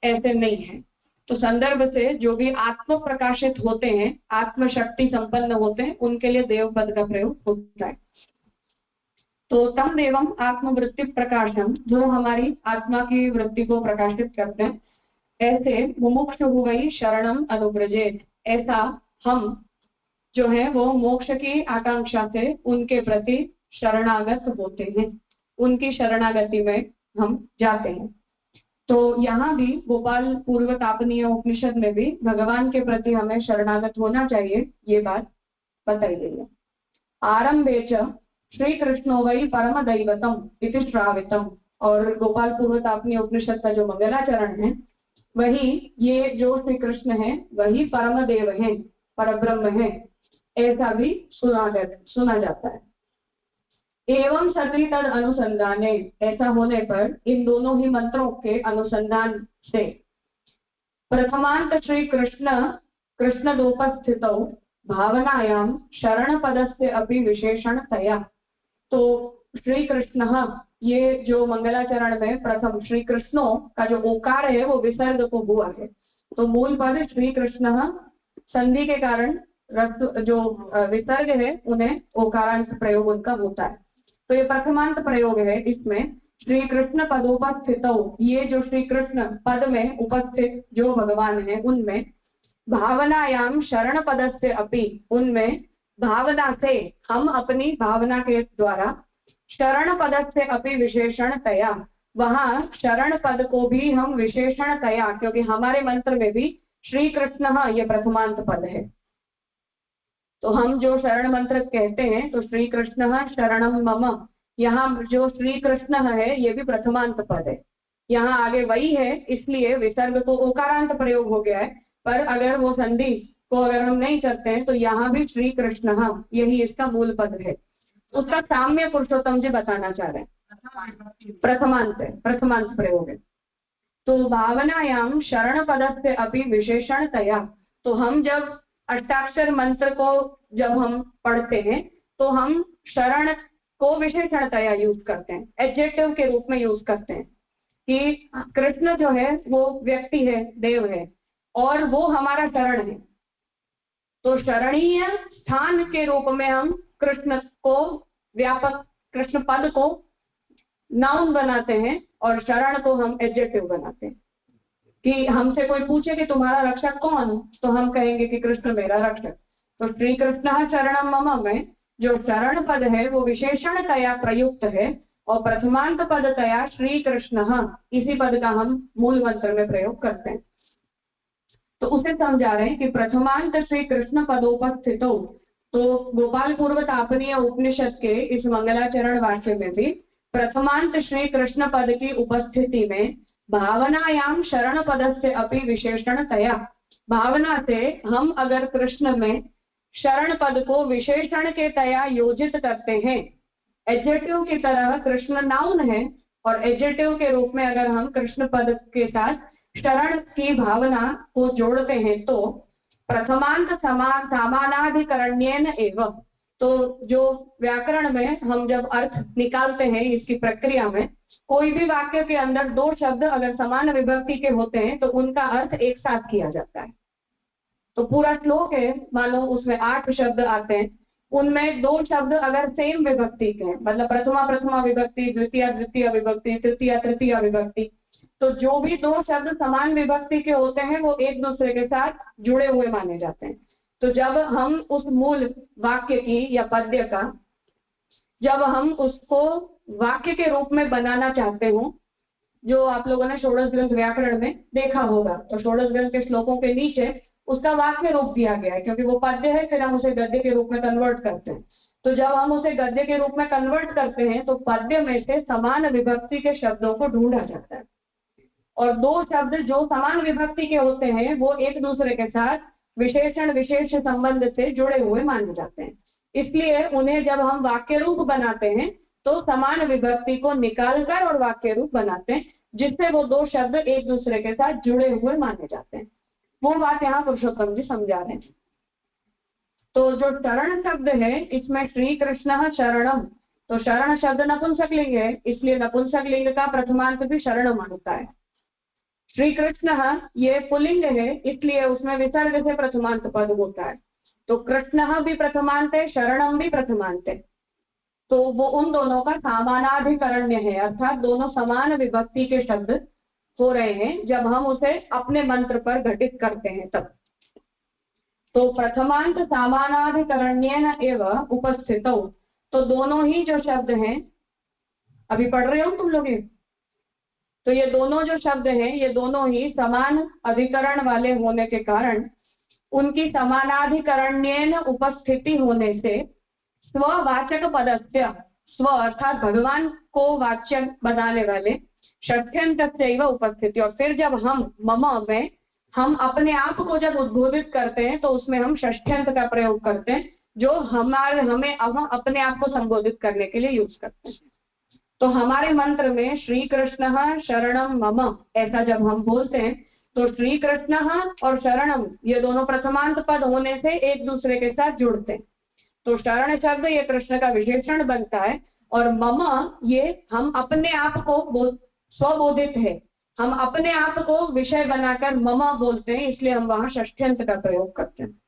ऐसे नहीं है। तो संदर्भ से जो भी आत्म प्रकाशित होते हैं, आत्मशक्ति संपन्न होते हैं, उनके लिए देव पद का प्रयोग होता है। तो तम देवम आत्मवृत्ति प्रकाशम, जो हमारी आत्मा की वृत्ति को प्रकाशित करते हैं। ऐसे मुमुक्षु हुई शरणम अनुव्रजेत, ऐसा हम जो है वो मोक्ष की आकांक्षा से उनके प्रति शरणागत होते हैं, उनकी शरणागति में हम जाते हैं। तो यहाँ भी गोपाल पूर्व तापनीय उपनिषद में भी भगवान के प्रति हमें शरणागत होना चाहिए, ये बात बताई गई है। आरंभे च श्री कृष्णो वै परम दैवतम इति श्रावितम, और गोपाल पूर्व तापनीय उपनिषद का जो मंगलाचरण है वही, ये जो श्री कृष्ण है वही परम देव है, परब्रह्म है, ऐसा भी सुना जाता है। एवं सती तद अनुसंधाने, ऐसा होने पर इन दोनों ही मंत्रों के अनुसंधान से प्रथमांत श्री कृष्ण दोपस्थितौ भावनायाम शरण पदस्य अपि विशेषणतया, तो श्री कृष्ण, ये जो मंगलाचरण में प्रथम श्री कृष्णों का जो ओकार है वो विसर्ग को हुआ है। तो मूल पद श्री कृष्ण, संधि के कारण जो विसर्ग है उन्हें ओकारांत प्रयोग उनका होता है। तो ये प्रथमांत प्रयोग है। इसमें श्री कृष्ण पदोपस्थित, ये जो श्री कृष्ण पद में उपस्थित जो भगवान है उनमें भावनायाम शरण पदस्य अपि, उनमें भावना से, हम अपनी भावना के द्वारा शरण पद से अपि विशेषण तया, वहां शरण पद को भी हम विशेषण तया, क्योंकि हमारे मंत्र में भी श्री कृष्ण ये प्रथमांत पद है। तो हम जो शरण मंत्र कहते हैं तो श्री कृष्ण शरणम मम, यहाँ जो श्री कृष्ण है ये भी प्रथमांत पद है। यहाँ आगे वही है, इसलिए विसर्ग को ओकारांत प्रयोग हो गया है। पर अगर वो संधि को अगर हम नहीं करते हैं तो यहाँ भी श्री कृष्ण यही इसका मूल पद है। उसका साम्य पुरुषोत्तम जी बताना चाह रहे हैं। प्रथमांत प्रयोग है। तो भावनायाम शरण पद से अभी विशेषण तया, तो हम जब अष्टाक्षर मंत्र को जब हम पढ़ते हैं तो हम शरण को विशेषण तया यूज करते हैं, एडजेक्टिव के रूप में यूज करते हैं कि कृष्ण जो है वो व्यक्ति है, देव है, और वो हमारा शरण है। तो शरणीय स्थान के रूप में हम कृष्ण को व्यापक, कृष्ण पद को नाउन बनाते हैं और शरण को हम एडजेक्टिव बनाते हैं। कि हमसे कोई पूछे कि तुम्हारा रक्षक कौन, तो हम कहेंगे कि कृष्ण मेरा रक्षक। तो श्री कृष्ण शरणम मम में जो शरण पद है वो विशेषण तया प्रयुक्त है और प्रथमांत पद तया श्री कृष्ण, इसी पद का हम मूल मंत्र में प्रयोग करते हैं। तो उसे समझा रहे हैं कि प्रथमांत श्री कृष्ण पदोपस्थितो, तो गोपाल पूर्व तापनीय उपनिषद के इस मंगलाचरण वाक्य में भी प्रथमांत श्री कृष्ण पद की उपस्थिति में भावनायाम शरण पद से अपि विशेषण तया, भावना से हम अगर कृष्ण में शरण पद को विशेषण के तया योजित करते हैं, एडजेक्टिव की तरह कृष्ण नाउन है और एडजेक्टिव के रूप में अगर हम कृष्ण पद के साथ शरण की भावना को जोड़ते हैं तो प्रथमांत समानाधिकरण्येन एवं, तो जो व्याकरण में हम जब अर्थ निकालते हैं इसकी प्रक्रिया में, कोई भी वाक्य के अंदर दो शब्द अगर समान विभक्ति के होते हैं तो उनका अर्थ एक साथ किया जाता है। तो पूरा श्लोक है, मानो उसमें 8 शब्द आते हैं, उनमें 2 शब्द अगर सेम विभक्ति के हैं, मतलब प्रथमा विभक्ति, द्वितीय विभक्ति, तृतीय विभक्ति, तो जो भी दो शब्द समान विभक्ति के होते हैं वो एक दूसरे के साथ जुड़े हुए माने जाते हैं। तो जब हम उस मूल वाक्य की या पद्य का जब हम उसको वाक्य के रूप में बनाना चाहते हो, जो आप लोगों ने षोडश ग्रंथ व्याकरण में देखा होगा, तो षोडश ग्रंथ के श्लोकों के नीचे उसका वाक्य रूप दिया गया है, क्योंकि वो पद्य है, फिर हम उसे गद्य के रूप में कन्वर्ट करते हैं। तो जब हम उसे गद्य के रूप में कन्वर्ट करते हैं तो पद्य में से समान विभक्ति के शब्दों को ढूंढा जाता है, और दो शब्द जो समान विभक्ति के होते हैं वो एक दूसरे के साथ विशेषण विशेष संबंध से जुड़े हुए माने जाते हैं। इसलिए उन्हें जब हम वाक्य रूप बनाते हैं तो समान विभक्ति को निकालकर और वाक्य रूप बनाते हैं, जिससे वो दो शब्द एक दूसरे के साथ जुड़े हुए माने जाते हैं। वो बात यहाँ पुरुषोत्तम जी समझा रहे हैं। तो जो शरण शब्द है इसमें श्री कृष्ण शरणम, तो शरण शब्द नपुंसक लिंग है, इसलिए नपुंसक लिंग का प्रथमांत भी शरण मानता है। श्री कृष्ण ये पुल्लिंग है, इसलिए उसमें विसर्ग से प्रथमांत पद होता है। तो कृष्ण भी प्रथमांत है, शरणम भी प्रथमांत है, तो वो उन दोनों का समानाधिकरण्य है, अर्थात दोनों समान विभक्ति के शब्द हो रहे हैं जब हम उसे अपने मंत्र पर घटित करते हैं तब। तो प्रथमांत समानाधिकरण्येन एव उपस्थितौ, तो दोनों ही जो शब्द हैं, अभी पढ़ रहे हो तुम लोग ये, तो ये दोनों जो शब्द हैं ये दोनों ही समान अधिकरण वाले होने के कारण उनकी समानाधिकरण्येन उपस्थिति होने से स्ववाचक पदस्य, स्व अर्थात भगवान को वाच्य बनाने वाले षष्ठ्यंतस्यैव उपस्थिति, और फिर जब हम मम में हम अपने आप को जब उद्बोधित करते हैं तो उसमें हम षष्ठ्यंत का प्रयोग करते हैं, जो हमें अपने आप को संबोधित करने के लिए यूज करते हैं। तो हमारे मंत्र में श्री कृष्ण शरणम मम ऐसा जब हम बोलते हैं तो श्री कृष्ण और शरणम ये दोनों प्रथमांत पद होने से एक दूसरे के साथ जुड़ते हैं। तो शरण शब्द ये कृष्ण का विशेषण बनता है, और मम ये हम अपने आप को स्वबोधित है, हम अपने आप को विषय बनाकर मम बोलते हैं, इसलिए हम वहां षष्ठ्यंत का प्रयोग करते हैं।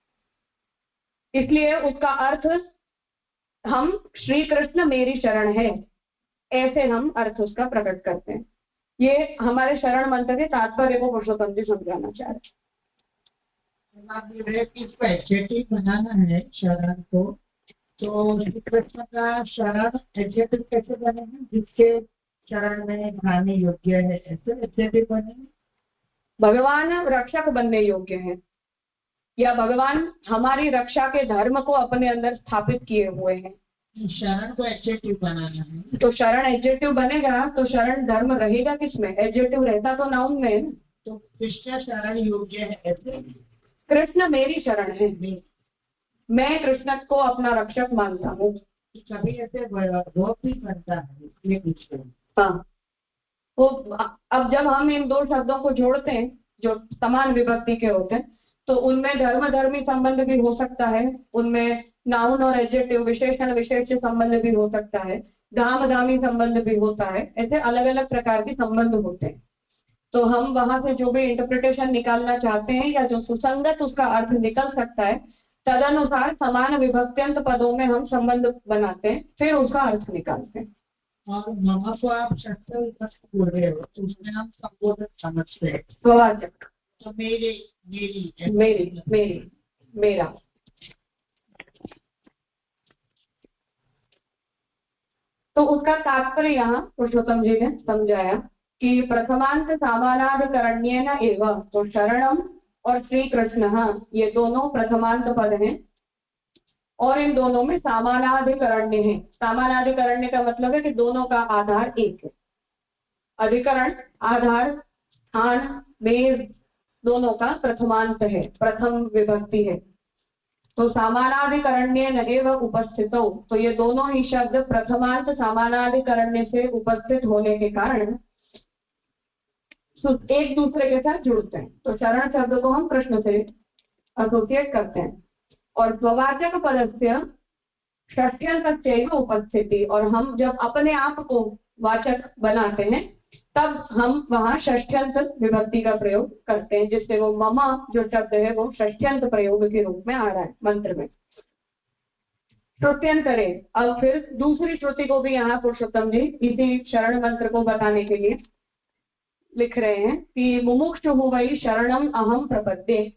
इसलिए उसका अर्थ हम श्री कृष्ण मेरी शरण है, ऐसे हम अर्थ उसका प्रकट करते हैं। ये हमारे शरण मंत्र के तात्पर्य को पुरुषोत्तम जी समझाना चाह रहे हैं। इसको एडजेक्टिव बनाना है शरण को, तो श्री कृष्ण का शरण एडजेक्टिव कैसे बनेगा? जिसके शरण में भाने योग्य है, ऐसे एडजेक्टिव बनेगा। भगवान रक्षक बनने योग्य है, या भगवान हमारी रक्षा के धर्म को अपने अंदर स्थापित किए हुए हैं। शरण को एडजेक्टिव बनाना है, तो शरण एडजेक्टिव बनेगा तो शरण धर्म रहेगा किसमें? एडजेक्टिव रहता तो नाउन में है ना। तो कृष्ण शरण योग्य है, ऐसे कृष्ण मेरी शरण है, मैं कृष्ण को अपना रक्षक मानता हूँ। कभी ऐसे वर्ब भी बनता है, इसलिए कुछ हाँ, वो अब जब हम इन दो शब्दों को जोड़ते हैं जो समान विभक्ति के होते हैं तो उनमें धर्म धर्मी संबंध भी हो सकता है, उनमें नाउन और एडजेक्टिव विशेषण विशेष संबंध भी हो सकता है, धाम धामी संबंध भी होता है, ऐसे अलग अलग प्रकार के संबंध होते हैं। तो हम वहां से जो भी इंटरप्रिटेशन निकालना चाहते हैं या जो सुसंगत उसका अर्थ निकल सकता है तदनुसार समान विभक्त्यंत पदों में हम संबंध बनाते हैं, फिर उसका अर्थ निकालते हैं। और ममा को आप षष्ठ विभक्ति बोल रहे हो तो उसमें हम संबोधन समझते हैं, स्ववाचक, तो मेरी मेरी मेरी मेरी मेरा। तो उसका तात्पर्य यहाँ पुरुषोत्तम जी ने समझाया कि प्रथमांत समानाधिकरण्येन एव, तो शरणम और श्री कृष्ण ये दोनों प्रथमांत पद हैं और इन दोनों में समानाधिकरण्य है। समानाधिकरण्य का मतलब है कि दोनों का आधार एक है। अधिकरण आधार स्थान मेज दोनों का प्रथमांत है, प्रथम विभक्ति है। तो समानाधिकरण्येन एव उपस्थितौ, तो ये दोनों ही शब्द प्रथमांत समानाधिकरण्य से उपस्थित होने के कारण एक दूसरे के साथ जुड़ते हैं। तो शरण शब्द को हम कृष्ण से एसोसिएट करते हैं। और स्ववाचक पदस्य षष्ठ्यंतस्यैव उपस्थिति, और हम जब अपने आप को वाचक बनाते हैं तब हम वहां षष्ठ्यंत विभक्ति का प्रयोग करते हैं, जिससे वो ममा जो शब्द है वो षष्ठ्यंत प्रयोग के रूप में आ रहा है मंत्र में। श्रुत्यंतरे, अब फिर दूसरी श्रुति को भी यहाँ पुरुषोत्तम जी इसी शरण मंत्र को बताने के लिए लिख रहे हैं कि मुमुक्षु वै शरणम अहम प्रपद्ये।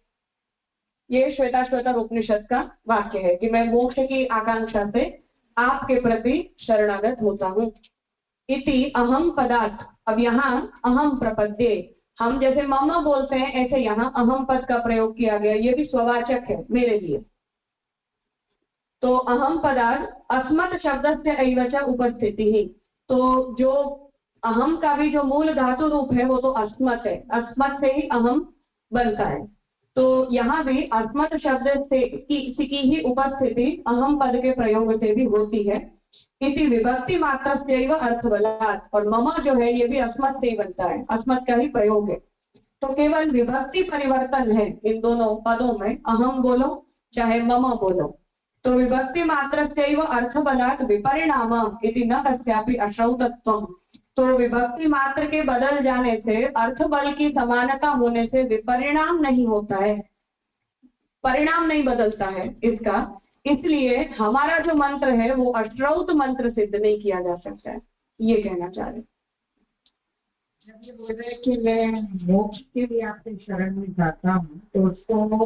ये श्वेताश्वतर उपनिषद का वाक्य है कि मैं मोक्ष की आकांक्षा से आपके प्रति शरणागत होता हूँ। इति अहम पदार्थ, अब यहाँ अहम प्रपद्ये, हम जैसे मम बोलते हैं ऐसे यहाँ अहम पद का प्रयोग किया गया, ये भी स्ववाचक है मेरे लिए। तो अहम पदार्थ अस्मत् शब्द से ऐवच उपस्थिति ही, तो जो अहम का भी जो मूल धातु रूप है वो तो अस्मत् है, अस्मत् से ही अहम बनता है। तो यहाँ भी अस्मत् शब्द से की ही उपस्थिति अहम पद के प्रयोग से भी होती है। इसी विभक्ति मात्र से अर्थबलात्, और मम जो है ये भी अस्मत् से ही बनता है, अस्मत् का ही प्रयोग है। तो केवल विभक्ति परिवर्तन है इन दोनों पदों में, अहम बोलो चाहे मम बोलो। तो विभक्ति मात्र से अर्थबलात् विपरिणाम इति न कस्यापि अश्रौतत्वम्, तो विभक्ति मात्र के बदल जाने से अर्थ बल की समानता होने से विपरिणाम नहीं होता है, परिणाम नहीं बदलता है इसका, इसलिए हमारा जो मंत्र है वो अश्रौत मंत्र सिद्ध नहीं किया जा सकता है, ये कहना चाह रहे। जब ये बोल रहे कि मैं मोक्ष के लिए आपके शरण में जाता हूँ तो उसको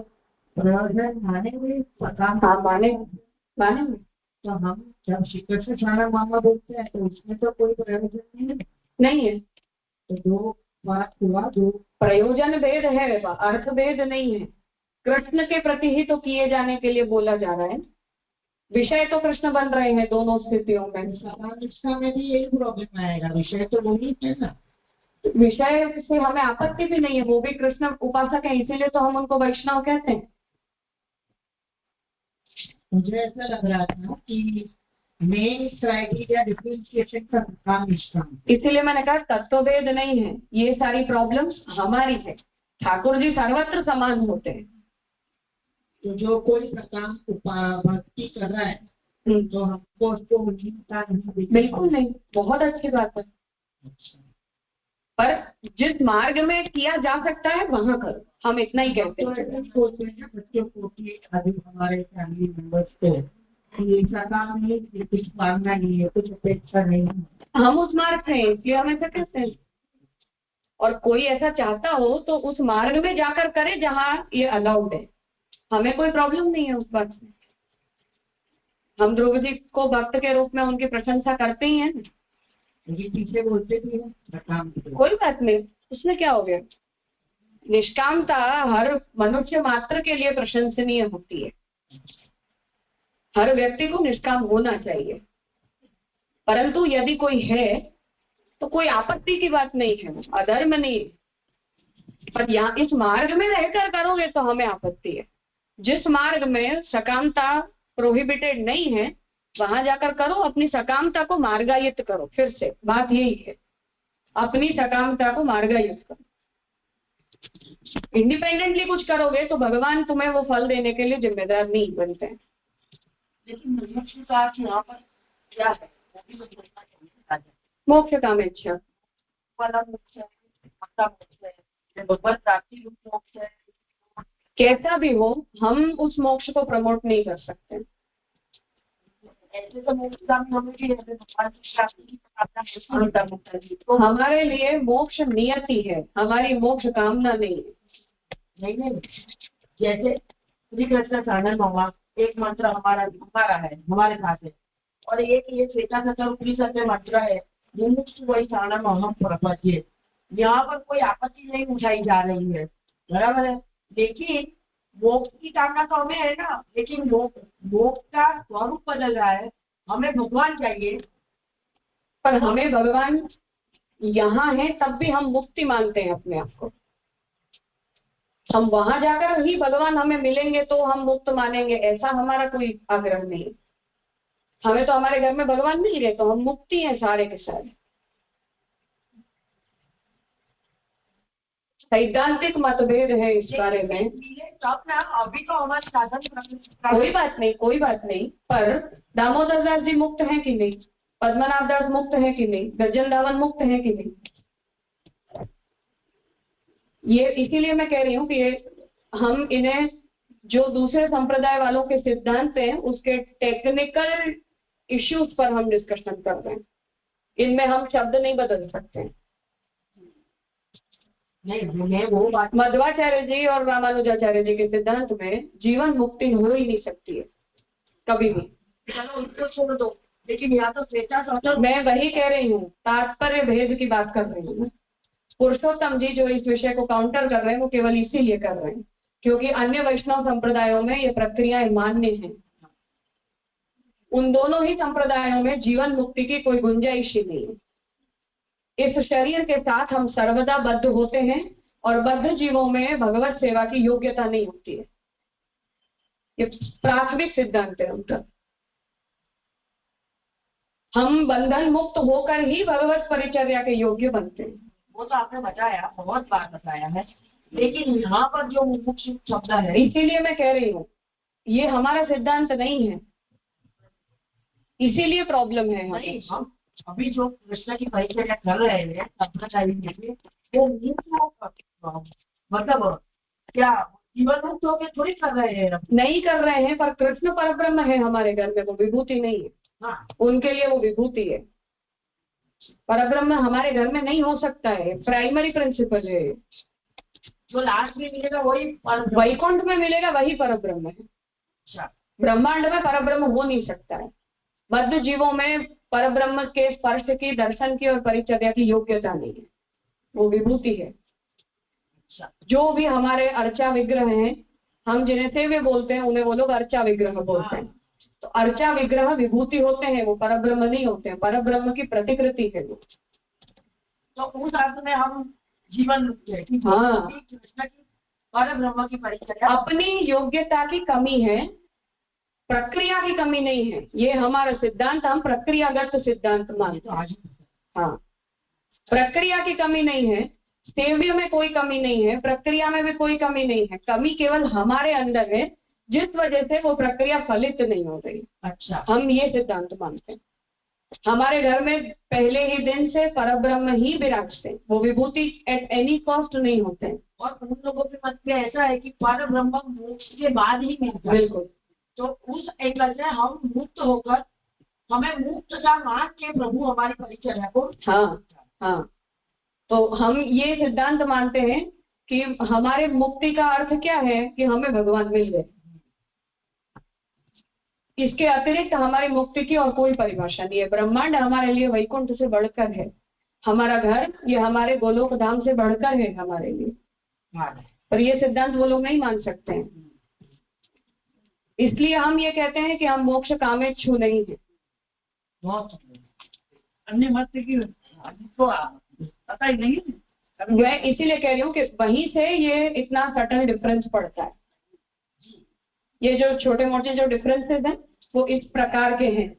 प्रयोजन मानेंगे? हाँ मानेंगे। तो हम जब शिखर से शरण मामा बोलते हैं तो उसमें तो कोई प्रयोजन नहीं है। तो दो बात हुआ, दो प्रयोजन भेद है, अर्थ भेद नहीं है। कृष्ण के प्रति ही तो किए जाने के लिए बोला जा रहा है, विषय तो कृष्ण बन रहे हैं दोनों स्थितियों में। समानिष्ठा में भी यही प्रॉब्लम आएगा, विषय तो वही है ना। विषय से हमें आपत्ति भी नहीं है, वो भी कृष्ण उपासक है, इसीलिए तो हम उनको वैष्णव कहते हैं। मुझे ऐसा लग रहा था कि मेन क्राइटेरिया डिफरेंशिएशन का काम निष्ठा, इसीलिए मैंने कहा तत्वभेद नहीं है, ये सारी प्रॉब्लम्स हमारी है, ठाकुर जी सर्वत्र समान होते हैं। तो जो कोई प्रकार भक्ति कर रहा है तो हमको उसको नहीं, बिल्कुल नहीं, बहुत अच्छी बात है। अच्छा। पर जिस मार्ग में किया जा सकता है वहां करो, हम इतना ही कहते हैं। बच्चों को कि अभी हमारे फैमिली मेंबर्स को ऐसा काम नहीं, कुछ मांगना नहीं है, कुछ अपेक्षा नहीं है, हम उस मार्ग पे हैं इसलिए हम ऐसा कहते हैं। और कोई ऐसा चाहता हो तो उस मार्ग में जाकर करे जहाँ ये अलाउड है, हमें कोई प्रॉब्लम नहीं है उस बात से। हम ध्रुव जी को भक्त के रूप में उनकी प्रशंसा करते ही हैं, पीछे बोलते भी हैं कोई बात नहीं, उसमें क्या हो गया। निष्कामता हर मनुष्य मात्र के लिए प्रशंसनीय होती है, हर व्यक्ति को निष्काम होना चाहिए, परंतु यदि कोई है तो कोई आपत्ति की बात नहीं है, अधर्म नहीं। पर यहाँ इस मार्ग में रहकर करोगे तो हमें आपत्ति है। जिस मार्ग में सकामता प्रोहिबिटेड नहीं है वहां जाकर करो, अपनी सकामता को मार्गायित करो। फिर से बात यही है, अपनी सकामता को मार्गायित करो। इंडिपेंडेंटली कुछ करोगे तो भगवान तुम्हें वो फल देने के लिए जिम्मेदार नहीं बनते हैं। लेकिन मोक्ष का यहाँ पर क्या है, मोक्ष काम इच्छा वाला मोक्ष है, भगवत प्राप्ति मोक्ष है, कैसा भी हो हम उस मोक्ष को प्रमोट नहीं कर सकते। ऐसे तो मोक्ष का हमें भी भगवान की प्राप्ति की प्रार्थना है, तो हमारे लिए मोक्ष नियति है, हमारी मोक्ष कामना नहीं है। नहीं, जैसे श्री कृष्ण शरण मामा एक मंत्र हमारा है, हमारे पास है, और एक ये श्वेताश्वतर उपनिषद में मंत्र है मुमुक्षु वै शरणम अहम प्रपद्ये। यहाँ पर कोई आपत्ति नहीं उठाई जा रही है, बराबर है। लेकिन मोक्ष की कामना तो हमें है ना, लेकिन मोक्ष का स्वरूप बदल रहा है, हमें भगवान चाहिए। पर हमें भगवान यहाँ है तब भी हम मुक्ति मानते हैं अपने आप को। हम वहां जाकर ही भगवान हमें मिलेंगे तो हम मुक्त मानेंगे, ऐसा हमारा कोई आग्रह नहीं। हमें तो हमारे घर में भगवान मिल गए तो हम मुक्ति हैं सारे के सारे। सैद्धांतिक मतभेद है इस बारे में। तब ना अभी तो हमारे साधन कोई बात नहीं, पर दामोदर दास जी मुक्त हैं कि नहीं, पद्मनाभ दास मुक्त है कि नहीं, गजन दावन मुक्त है कि नहीं। ये इसीलिए मैं कह रही हूँ कि हम इन्हें जो दूसरे संप्रदाय वालों के सिद्धांत हैं उसके टेक्निकल इश्यूज पर हम डिस्कशन कर रहे हैं, इनमें हम शब्द नहीं बदल सकते हैं। नहीं वो बात मध्वाचार्य जी और रामानुजाचार्य जी के सिद्धांत में जीवन मुक्ति हो ही नहीं सकती है कभी भी। चलो उसको छोड़ दो, लेकिन यहाँ तो श्वेता सौतम मैं वही कह रही हूँ, तात्पर्य भेद की बात कर रही हूँ। पुरुषोत्तम जी जो इस विषय को काउंटर कर रहे हैं वो केवल इसीलिए कर रहे हैं क्योंकि अन्य वैष्णव संप्रदायों में ये प्रक्रियाएं मान्य हैं। उन दोनों ही संप्रदायों में जीवन मुक्ति की कोई गुंजाइश ही नहीं है। इस शरीर के साथ हम सर्वदा बद्ध होते हैं और बद्ध जीवों में भगवत सेवा की योग्यता नहीं होती है। ये प्राथमिक सिद्धांत है उनका। हम बंधन मुक्त होकर ही भगवत परिचर्या के योग्य बनते हैं। वो तो आपने बताया, बहुत बार बताया है, लेकिन यहाँ पर जो मुख्य शब्द है, इसीलिए मैं कह रही हूँ ये हमारा सिद्धांत नहीं है, इसीलिए प्रॉब्लम है। नहीं, हम अभी जो कृष्ण की परिचर्या कर रहे हैं संप्रदाय में, वो मतलब क्या जीवन मुक्त होकर थोड़ी कर रहे हैं? नहीं कर रहे हैं, पर कृष्ण परब्रह्म है हमारे घर में, वो विभूति नहीं है। हाँ, उनके लिए वो विभूति है। परब्रह्म हमारे घर में नहीं हो सकता है, प्राइमरी प्रिंसिपल है। जो लास्ट में मिलेगा वही वैकुंठ में मिलेगा वही परब्रह्म है। अच्छा, ब्रह्मांड में परब्रह्म हो नहीं सकता है। बद्ध जीवों में परब्रह्म के स्पर्श की, दर्शन की और परिचर्या की योग्यता नहीं है, वो विभूति है। जो भी हमारे अर्चा विग्रह हैं, हम जिन्हें सेव्य बोलते हैं उन्हें वो लोग अर्चा विग्रह बोलते हैं। तो अर्चा विग्रह विभूति होते हैं, वो परब्रह्म नहीं होते हैं, परब्रह्म की प्रतिकृति है वो। तो उस अर्थ में हम जीवन मुक्त है। हाँ, कृष्ण की परब्रह्म की परिचर्या अपनी योग्यता की कमी है, प्रक्रिया की कमी नहीं है। ये हमारा सिद्धांत, हम प्रक्रियागत सिद्धांत मानते हैं। हाँ, प्रक्रिया की कमी नहीं है, सेव्य में कोई कमी नहीं है, प्रक्रिया में भी कोई कमी नहीं है। कमी केवल हमारे अंदर है जिस वजह से वो प्रक्रिया फलित नहीं हो गई। अच्छा, हम ये सिद्धांत मानते हैं। हमारे घर में पहले ही दिन से परब्रह्म ही विराजते हैं, वो विभूति एट एनी कॉस्ट नहीं होते हैं। और उन लोगों के मत में ऐसा है कि परब्रह्म मोक्ष के बाद ही मिलता है। बिल्कुल। तो उस एंगल से हम मुक्त होकर, हमें मुक्त का मान के प्रभु हमारी परिचर्या को। हाँ हाँ, तो हम ये सिद्धांत मानते हैं कि हमारे मुक्ति का अर्थ क्या है कि हमें भगवान मिल गए। इसके अतिरिक्त हमारी मुक्ति की और कोई परिभाषा नहीं है। ब्रह्मांड हमारे लिए वैकुंठ से बढ़कर है, हमारा घर ये हमारे गोलोक धाम से बढ़कर है हमारे लिए। पर ये सिद्धांत वो लोग नहीं मान सकते हैं, इसलिए हम ये कहते हैं कि हम मोक्ष कामेच्छु नहीं है। अन्य मत की तो पता ही नहीं है। मैं इसीलिए कह रही हूँ कि वहीं से ये इतना सटल डिफरेंस पड़ता है। ये जो छोटे मोटे जो डिफरेंसेस हैं वो इस प्रकार के हैं।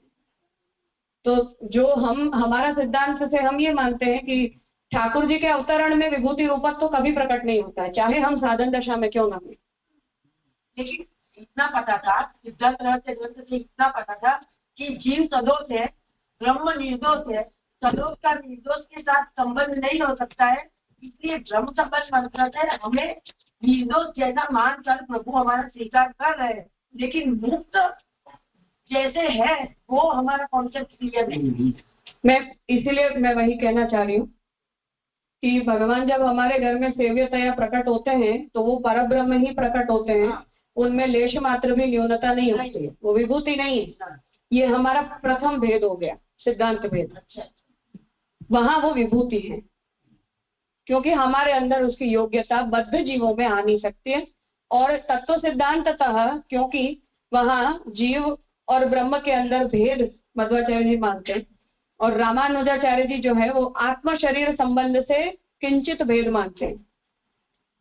तो जो हमारा सिद्धांत से हम ये मानते हैं कि ठाकुर जी के अवतरण में विभूति रूपक तो कभी प्रकट नहीं होता है, चाहे हम साधन दशा में क्यों ना हो। लेकिन इतना पता था, सिद्धांत रहस्य ग्रंथ से इतना पता था कि जीव सदोष है, ब्रह्म निर्दोष है, सदोष का निर्दोष के साथ संबंध नहीं हो सकता है, इसलिए ब्रह्म संबंध मंत्र से हमें निर्दोष जैसा मान कर प्रभु हमारा स्वीकार कर रहे हैं। लेकिन मुक्त जैसे है वो हमारा कॉन्सेप्ट क्लियर नहीं। मैं वही कहना चाह रही हूँ कि भगवान जब हमारे घर में सेव्यतया प्रकट होते हैं तो वो परब्रह्म ही प्रकट होते हैं। उनमें लेश मात्र भी न्यूनता नहीं होती है, वो विभूति नहीं है। ये हमारा प्रथम भेद हो गया, सिद्धांत भेद। वहां वो विभूति है क्योंकि हमारे अंदर उसकी योग्यता बद्ध जीवों में आ नहीं सकती है। और तत्व सिद्धांततः क्योंकि वहां जीव और ब्रह्म के अंदर भेद मध्वाचार्य जी मानते हैं और रामानुजाचार्य जी जो है वो आत्मा शरीर संबंध से किंचित भेद मानते हैं,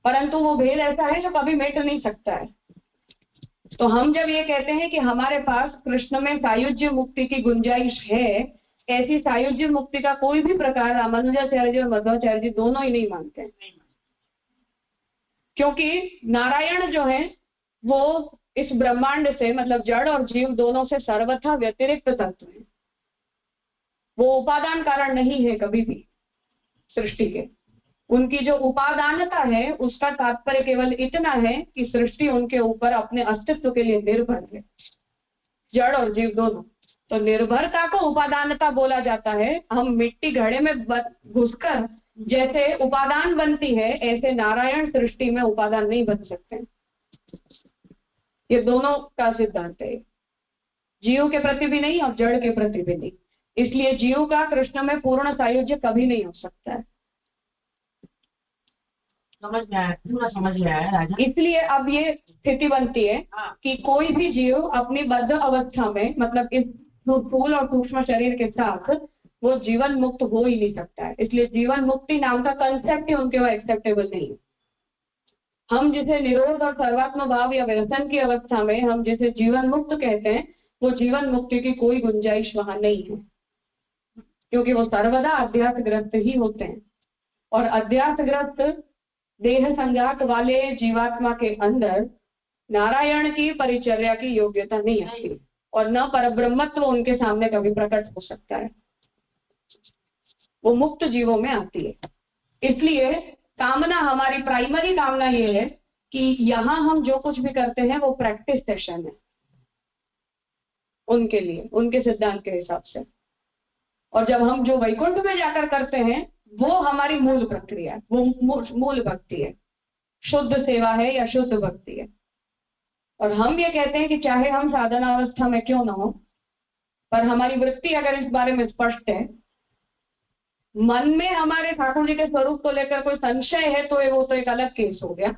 परंतु वो भेद ऐसा है जो कभी मिट नहीं सकता है। तो हम जब ये कहते हैं कि हमारे पास कृष्ण में सायुज्य मुक्ति की गुंजाइश है, ऐसी सायुज्य मुक्ति का कोई भी प्रकार रामानुजाचार्य जी और मध्वाचार्य जी दोनों ही नहीं मानते हैं। क्योंकि नारायण जो है वो इस ब्रह्मांड से, मतलब जड़ और जीव दोनों से सर्वथा व्यतिरिक्त तत्व है। वो उपादान कारण नहीं है कभी भी सृष्टि के। उनकी जो उपादानता है उसका तात्पर्य केवल इतना है कि सृष्टि उनके ऊपर अपने अस्तित्व के लिए निर्भर है, जड़ और जीव दोनों। तो निर्भरता को उपादानता बोला जाता है। हम मिट्टी घड़े में घुसकर जैसे उपादान बनती है, ऐसे नारायण सृष्टि में उपादान नहीं बन सकते। ये दोनों का सिद्धांत है, जीव के प्रति भी नहीं और जड़ के प्रति भी नहीं। इसलिए जीव का कृष्ण में पूर्ण सायुज्य कभी नहीं हो सकता है। समझ में आया, पूरा समझ में आया राजा। इसलिए अब ये स्थिति बनती है कि कोई भी जीव अपनी बद्ध अवस्था में, मतलब इस स्थूल और सूक्ष्म शरीर के साथ वो जीवन मुक्त हो ही नहीं सकता है। इसलिए जीवन मुक्ति नाम का कंसेप्ट ही उनके वो एक्सेप्टेबल नहीं है। हम जिसे निरोध और सर्वात्म भाव या व्यसन की अवस्था में हम जिसे जीवन मुक्त कहते हैं, वो जीवन मुक्ति की कोई गुंजाइश वहां नहीं है, क्योंकि वो सर्वदा अध्यासग्रस्त ही होते हैं। और अध्यासग्रस्त देह संघात वाले जीवात्मा के अंदर नारायण की परिचर्या की योग्यता नहीं आती और न परब्रह्मत्व उनके सामने कभी प्रकट हो सकता है। वो मुक्त जीवों में आती है। इसलिए कामना, हमारी प्राइमरी कामना ये है कि यहाँ हम जो कुछ भी करते हैं वो प्रैक्टिस सेशन है उनके लिए, उनके सिद्धांत के हिसाब से। और जब हम जो वैकुंठ में जाकर करते हैं वो हमारी मूल प्रक्रिया है, वो मूल भक्ति है, शुद्ध सेवा है या शुद्ध भक्ति है। और हम ये कहते हैं कि चाहे हम साधना अवस्था में क्यों ना हो, पर हमारी वृत्ति अगर इस बारे में स्पष्ट है, मन में हमारे ठाकुर जी के स्वरूप को लेकर कोई संशय है तो वो तो एक अलग केस हो गया।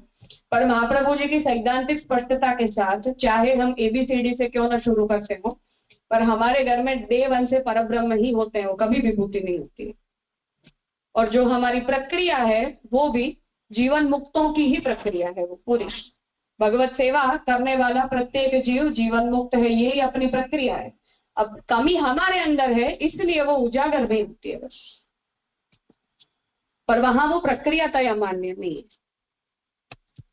पर महाप्रभु जी की सैद्धांतिक स्पष्टता के साथ चाहे हम ABCD से क्यों ना शुरू करते हो, पर हमारे घर में डे वन से परब्रह्म ही होते हैं, वो कभी विभूति नहीं होती है। और जो हमारी प्रक्रिया है वो भी जीवन मुक्तों की ही प्रक्रिया है। वो पूरी भगवत सेवा करने वाला प्रत्येक जीव जीवन मुक्त है, यही अपनी प्रक्रिया है। अब कमी हमारे अंदर है इसलिए वो उजागर नहीं होती है बस, पर वहां वो प्रक्रिया तय मान्य नहीं है।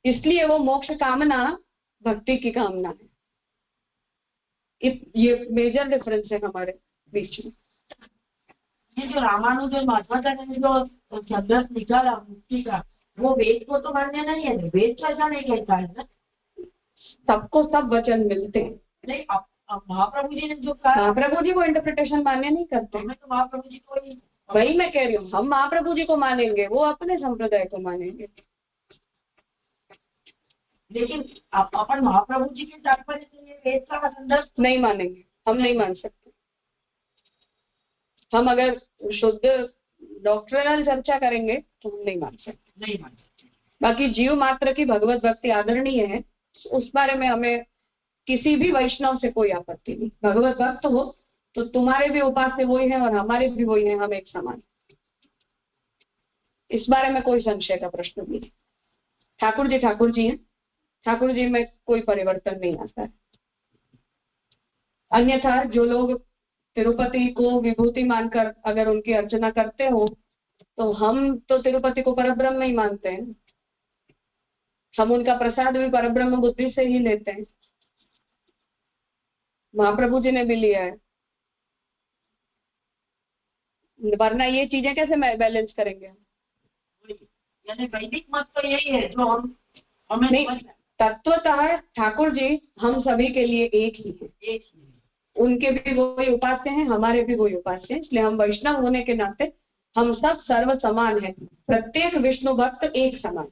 इसलिए वो मोक्ष कामना भक्ति की कामना है। ये मेजर डिफरेंस है हमारे बीच में। ये जो रामानुजन महात्मा ने जो शब्द निकाला मुक्ति का, वो वेद को तो मान्य नहीं है। वेद तो ऐसा नहीं कहता है ना, सबको सब वचन मिलते हैं। नहीं, अब महाप्रभु जी ने जो कहा, महाप्रभु जी वो इंटरप्रिटेशन मान्य नहीं करते। हमें तो महाप्रभु जी को ही, वही मैं कह रही हूँ, हम महाप्रभु जी को मानेंगे, वो अपने संप्रदाय को मानेंगे। लेकिन अपन महाप्रभु जी के तात्पर्य से ये वेद का संदर्भ नहीं मानेंगे, हम नहीं मान सकते। हम अगर शुद्ध डॉक्टरल चर्चा करेंगे तो हम नहीं मान सकते, नहीं मान सकते। बाकी जीव मात्र की भगवत भक्ति आदरणीय है, उस बारे में हमें किसी भी वैष्णव से कोई आपत्ति नहीं। भगवत भक्त हो तो तुम्हारे भी उपास्य वही है और हमारे भी वही है, हम एक समान। इस बारे में कोई संशय का प्रश्न नहीं है। ठाकुर जी हैं, ठाकुर जी में कोई परिवर्तन नहीं आता है। अन्यथा जो लोग तिरुपति को विभूति मानकर अगर उनकी अर्चना करते हो तो हम तो तिरुपति को परब्रह्म ही मानते हैं। हम उनका प्रसाद भी परब्रह्म बुद्धि से ही लेते हैं। महाप्रभु जी ने भी लिया है, वरना ये चीजें कैसे बैलेंस करेंगे? यानी वैदिक मत तो यही है जो हमें नहीं, तत्वतः ठाकुर जी हम सभी के लिए एक ही है। एक ही, उनके भी वही उपास्य हैं, हमारे भी वही उपास्य हैं। इसलिए हम वैष्णव होने के नाते हम सब सर्व समान हैं। प्रत्येक विष्णु भक्त एक समान है।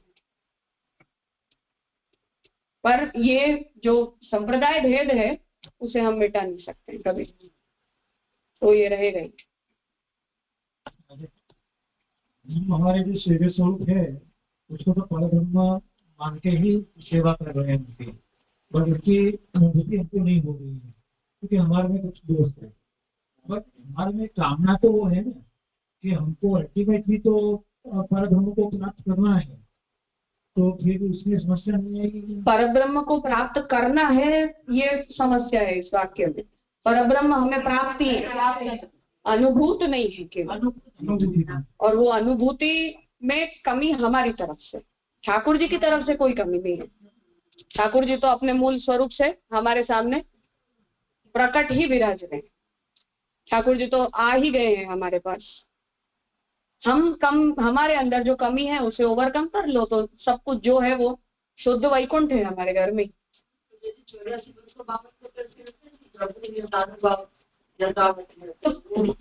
पर ये जो संप्रदाय भेद है उसे हम मिटा नहीं सकते कभी, तो ये रहेगा ही। हमारे जो सेवा स्वरूप है उसको तो परब्रह्म मान के ही सेवा कर रहे हैं उनकी, पर उनकी अनुभूति हमको नहीं हो रही है क्योंकि हमारे में कुछ दोष है। बट हमारे में कामना तो वो है ना कि हमको अल्टीमेटली तो परब्रह्म को प्राप्त करना है, तो फिर उसमें समस्या नहीं आएगी। परब्रह्म को प्राप्त करना है ये समस्या है इस वाक्य में। परब्रह्म हमें प्राप्ति है, अनुभूत नहीं है केवल। और वो अनुभूति में कमी हमारी तरफ से, ठाकुर जी की तरफ से कोई कमी नहीं है। ठाकुर जी तो अपने मूल स्वरूप से हमारे सामने प्रकट ही विराज रहे हैं। ठाकुर जी तो आ ही गए हैं हमारे पास। हमारे अंदर जो कमी है उसे ओवरकम कर लो तो सब कुछ जो है वो शुद्ध वैकुंठ है हमारे घर में। तो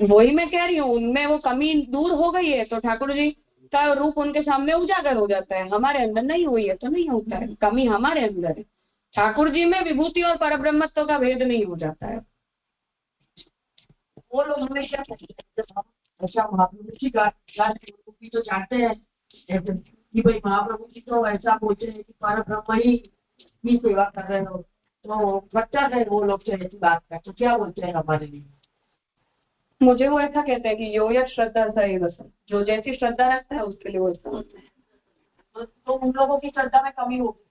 वही मैं कह रही हूँ, उनमें वो कमी दूर हो गई है तो ठाकुर जी का रूप उनके सामने उजागर हो जाता है। हमारे अंदर नहीं हुई है तो नहीं होता है, कमी हमारे अंदर है। ठाकुर जी में विभूति और परब्रह्मत्व का भेद नहीं हो जाता है। वो लोग हमेशा ऐसा महाप्रभु जी का की तो जानते हैं कि भाई महाप्रभु जी तो ऐसा बोलते हैं कि परब्रह्म ही सेवा कर रहे हो, तो बच्चा है वो लोग से ऐसी बात कर, तो क्या बोलते हैं हमारे लिए? मुझे वो ऐसा कहते हैं कि यो यत श्रद्धा सही बस, जो जैसी श्रद्धा रखता है उसके लिए वो ऐसा होता है। तो उन लोगों की श्रद्धा में कमी होगी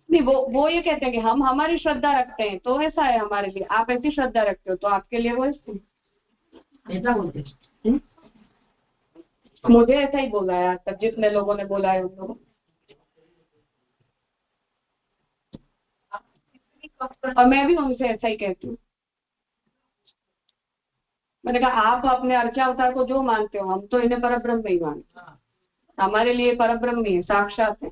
नहीं, वो ये कहते हैं कि हम हमारी श्रद्धा रखते हैं तो ऐसा है हमारे लिए, आप ऐसी श्रद्धा रखते हो तो आपके लिए वो ऐसा बोलते हैं। मुझे ऐसा ही बोला है आज तक जितने लोगों ने बोला है उन लोगों। और मैं भी उनसे ऐसा ही कहती हूँ। मैंने कहा आप अपने अर्चा अवतार को जो मानते हो, हम तो इन्हें परब्रह्म ही मानते हैं। हमारे लिए परब्रह्म ही है, साक्षात है।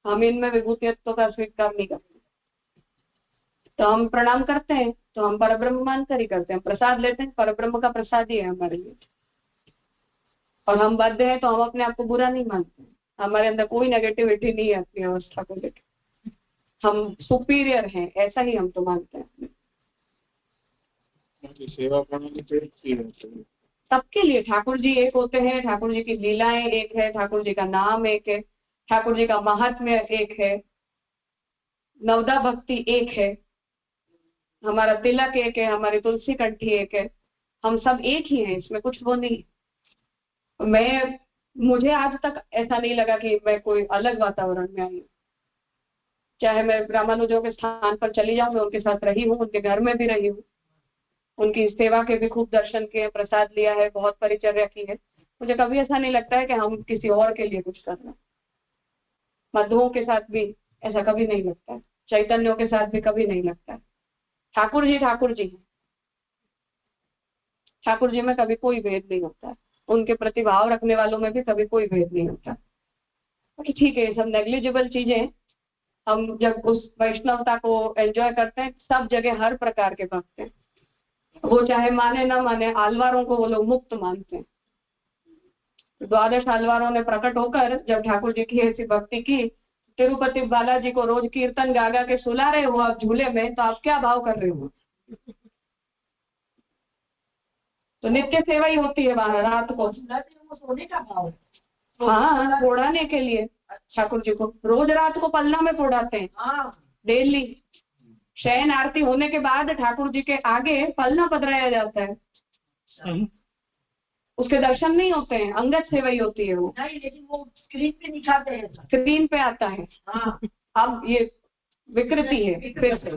हम इनमें विभूतित्व का स्वीकार नहीं करते। तो हम प्रणाम करते हैं तो हम परब्रह्म मानकर ही करते हैं। प्रसाद लेते हैं, परब्रह्म का प्रसाद ही है हमारे लिए। और हम बद्ध हैं तो हम अपने आप को बुरा नहीं मानते। हमारे अंदर कोई नेगेटिविटी नहीं है अपनी अवस्था को लेकर। हम सुपीरियर हैं, ऐसा ही हम तो मानते हैं। सेवा प्रणाली सबके लिए ठाकुर जी एक होते हैं, ठाकुर जी की लीलाएं एक है, ठाकुर जी का नाम एक है, ठाकुर जी का महात्म्य एक है, नवदा भक्ति एक है, हमारा तिलक एक है, हमारी तुलसी कंठी एक है। हम सब एक ही हैं, इसमें कुछ वो नहीं। मुझे आज तक ऐसा नहीं लगा कि मैं कोई अलग वातावरण में आई हूँ। चाहे मैं रामानुजों के स्थान पर चली जाऊं, मैं उनके साथ रही हूँ, उनके घर में भी रही हूँ, उनकी सेवा के भी खूब दर्शन किए, प्रसाद लिया है, बहुत परिचर्या की है। मुझे कभी ऐसा नहीं लगता है कि हम किसी और के लिए कुछ कर रहे हैं। मधुओं के साथ भी ऐसा कभी नहीं लगता है, चैतन्यों के साथ भी कभी नहीं लगता है। ठाकुर जी हैं। ठाकुर जी में कभी कोई भेद नहीं होता है। उनके प्रति भाव रखने वालों में भी कभी कोई भेद नहीं होता। तो ठीक है, ये सब नेग्लिजिबल चीजें। हम जब उस वैष्णवता को एंजॉय करते हैं, सब जगह हर प्रकार के भक्त हैं, वो चाहे माने ना माने। आलवारों को वो लोग मुक्त मानते हैं। 12 आलवारों ने प्रकट होकर जब ठाकुर जी की ऐसी भक्ति की, तिरुपति बालाजी को रोज कीर्तन गा गा के सुला रहे हो आप झूले में, तो आप क्या भाव कर रहे हो? तो नित्य सेवा ही होती है वहां रात को। सोने का भाव है। हाँ, फोड़ाने के लिए ठाकुर जी को रोज रात को पलना में फोड़ाते हैं। डेली शयन आरती होने के बाद ठाकुर जी के आगे पलना पधराया जाता है। उसके दर्शन नहीं होते हैं, अंगत सेवा ही होती है वो। नहीं, लेकिन वो स्क्रीन पे दिखाते हैं। स्क्रीन पे आता है। अब ये विकृति है फिर से।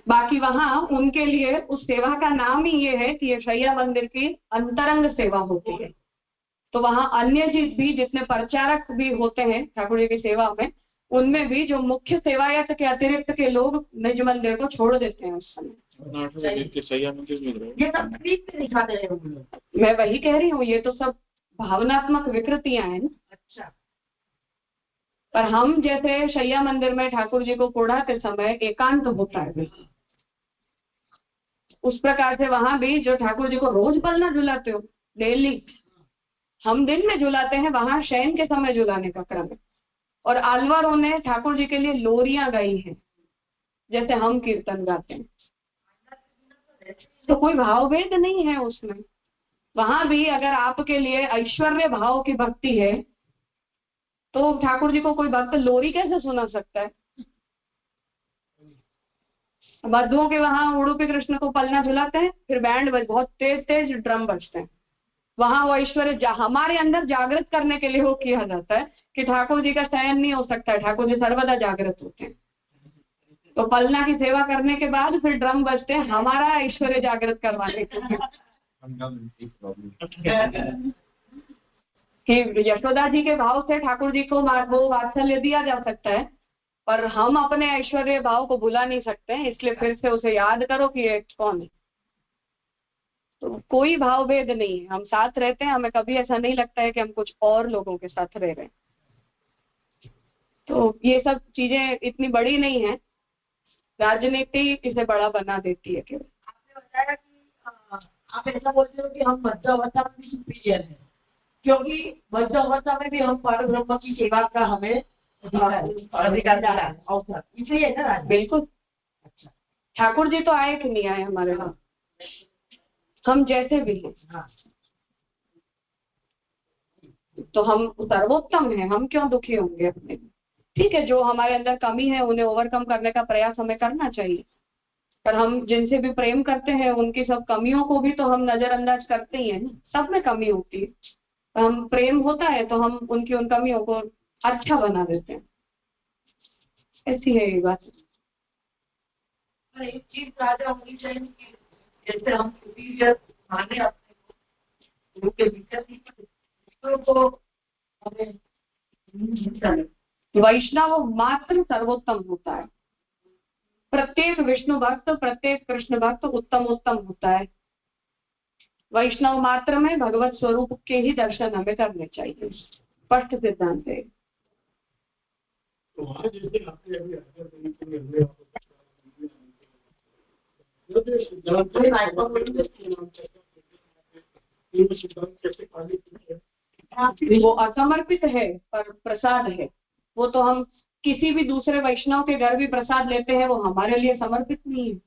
बाकी वहां उनके लिए उस सेवा का नाम ही ये है कि ये शैया मंदिर की अंतरंग सेवा होती है। तो वहां अन्य भी जितने प्रचारक भी होते हैं ठाकुर जी की सेवा में, उनमें भी जो मुख्य सेवायत के अतिरिक्त के लोग निज मंदिर को छोड़ देते हैं उस समय। ये सब स्क्रीन पे दिखाते हैं वो लोग। मैं वही कह रही हूँ, ये तो सब भावनात्मक विकृतियां हैं। अच्छा। पर हम जैसे शैया मंदिर में ठाकुर जी को कोढ़ाते समय एकांत होता है, उस प्रकार से वहां भी जो ठाकुर जी को रोज पलना झुलाते हो डेली, हम दिन में झुलाते हैं, वहां शयन के समय झुलाने का क्रम है। और आलवारों ने ठाकुर जी के लिए लोरियां गाई हैं, जैसे हम कीर्तन गाते हैं। तो कोई भाव भेद नहीं है उसमें। वहां भी अगर आपके लिए ऐश्वर्य भाव की भक्ति है तो ठाकुर जी को कोई भक्त लोरी कैसे सुना सकता है? मधुओं के वहां उडुपी कृष्ण को पलना झुलाते हैं, फिर बैंड बहुत तेज तेज ड्रम बजते हैं। वहां वो ऐश्वर्य हमारे अंदर जागृत करने के लिए वो किया जाता है कि ठाकुर जी का शयन नहीं हो सकता है, ठाकुर जी सर्वदा जागृत होते हैं। तो पलना की सेवा करने के बाद फिर ड्रम बजते हैं हमारा ऐश्वर्य जागृत करवाने के लिए। कि यशोदा जी के भाव से ठाकुर जी को वो वात्सल्य दिया जा सकता है, पर हम अपने ऐश्वर्य भाव को भुला नहीं सकते हैं, इसलिए फिर से उसे याद करो कि ये कौन है। तो कोई भाव भेद नहीं है, हम साथ रहते हैं, हमें कभी ऐसा नहीं लगता है कि हम कुछ और लोगों के साथ रह रहे हैं। तो ये सब चीजें इतनी बड़ी नहीं है, राजनीति इसे बड़ा बना देती है केवल। आपने बताया कि आप ऐसा बोलते हो कि हम मध्य अवस्था में भी सुपीरियर हैं, क्योंकि वज्र अवस्था में भी हम पर ब्रह्म की सेवा का हमें अधिकार मिला है, अवसर इसलिए है ना राज। बिल्कुल। अच्छा, ठाकुर जी तो आए कि नहीं आए हमारे यहाँ, हम जैसे भी हैं, हाँ तो हम सर्वोत्तम हैं, हम क्यों दुखी होंगे अपने। ठीक है, जो हमारे अंदर कमी है उन्हें ओवरकम करने का प्रयास हमें करना चाहिए, पर हम जिनसे भी प्रेम करते हैं उनकी सब कमियों को भी तो हम नजरअंदाज करते ही हैं ना, सब में कमी होती है, तो हम प्रेम होता है तो हम उनकी उन कमियों को अच्छा बना देते हैं, ऐसी है ये बात। पर एक चीज राजा होनी चाहिए कि जैसे हम माने अपने को उनके भीतर ही तो हमें वैष्णव मात्र सर्वोत्तम होता है, प्रत्येक विष्णु भक्त प्रत्येक कृष्ण भक्त उत्तम उत्तम होता है। वैष्णव मात्र में भगवत स्वरूप के ही दर्शन हमें करने चाहिए, स्पष्ट सिद्धांत है। वो असमर्पित है पर प्रसाद है, वो तो हम किसी भी दूसरे वैष्णव के घर भी प्रसाद लेते हैं, वो हमारे लिए समर्पित नहीं है।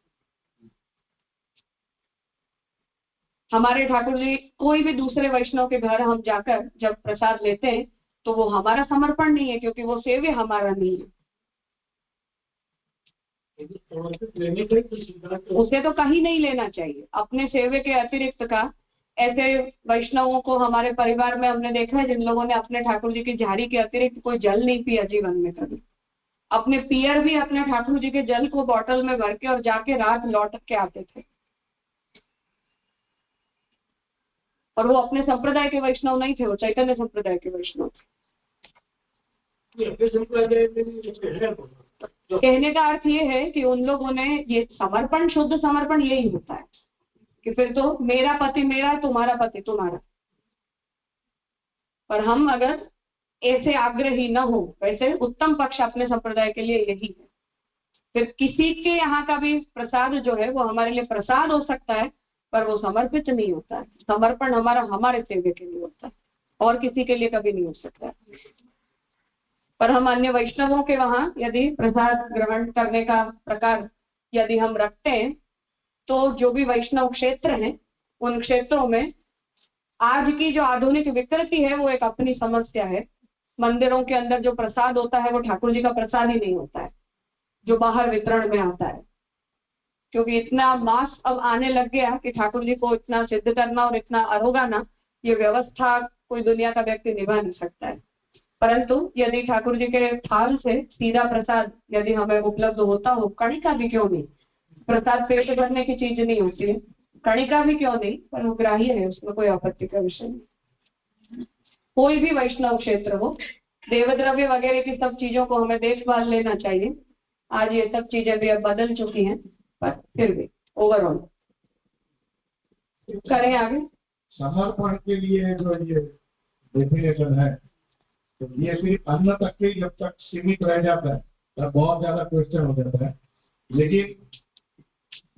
हमारे ठाकुर जी कोई भी दूसरे वैष्णव के घर हम जाकर जब प्रसाद लेते हैं तो वो हमारा समर्पण नहीं है, क्योंकि वो सेव्य हमारा नहीं है। उसे तो कहीं नहीं लेना चाहिए, अपने सेवे के अतिरिक्त का। ऐसे वैष्णवों को हमारे परिवार में हमने देखा है जिन लोगों ने अपने ठाकुर जी की झाड़ी के अतिरिक्त कोई जल नहीं पिया जीवन में कभी। अपने पियर भी अपने ठाकुर जी के जल को बॉटल में भर के और जाके रात लौट के आते थे, और वो अपने संप्रदाय के वैष्णव नहीं थे, वो चैतन्य संप्रदाय के वैष्णव थे। कहने का अर्थ ये है कि उन लोगों ने ये समर्पण, शुद्ध समर्पण यही होता है कि फिर तो मेरा पति मेरा, तुम्हारा पति तुम्हारा। पर हम अगर ऐसे आग्रही न हो, वैसे उत्तम पक्ष अपने संप्रदाय के लिए यही है। फिर किसी के यहाँ का भी प्रसाद जो है वो हमारे लिए प्रसाद हो सकता है, पर वो समर्पित नहीं होता है। समर्पण हमारा हमारे सेवे के लिए होता है और किसी के लिए कभी नहीं हो सकता है। पर हम अन्य वैष्णवों के वहां यदि प्रसाद ग्रहण करने का प्रकार यदि हम रखते हैं तो जो भी वैष्णव क्षेत्र हैं उन क्षेत्रों में आज की जो आधुनिक विकृति है वो एक अपनी समस्या है। मंदिरों के अंदर जो प्रसाद होता है वो ठाकुर जी का प्रसाद ही नहीं होता है, जो बाहर वितरण में आता है, क्योंकि इतना मास अब आने लग गया कि ठाकुर जी को इतना सिद्ध करना और इतना अरोगाना, ये व्यवस्था कोई दुनिया का व्यक्ति निभा नहीं सकता है। परंतु यदि ठाकुर जी के थाल से सीधा प्रसाद यदि हमें उपलब्ध होता हो, कणिका भी क्यों नहीं, प्रसाद पेट भरने की चीज नहीं होती है, कणिका भी क्यों नहीं, पर वो ग्राह्य है, उसमें कोई आपत्ति का विषय नहीं। कोई भी वैष्णव क्षेत्र हो, देवद्रव्य वगैरह की सब चीजों को हमें देखभाल लेना चाहिए। आज ये सब चीजें भी अब बदल चुकी हैं, पर फिर भी ओवरऑल करें आगे। समर्पण के लिए जो ये डेफिनेशन है तो ये सिर्फ अन्न तक के जब तक सीमित रह जाता है तब बहुत ज्यादा क्वेश्चन हो जाता है। लेकिन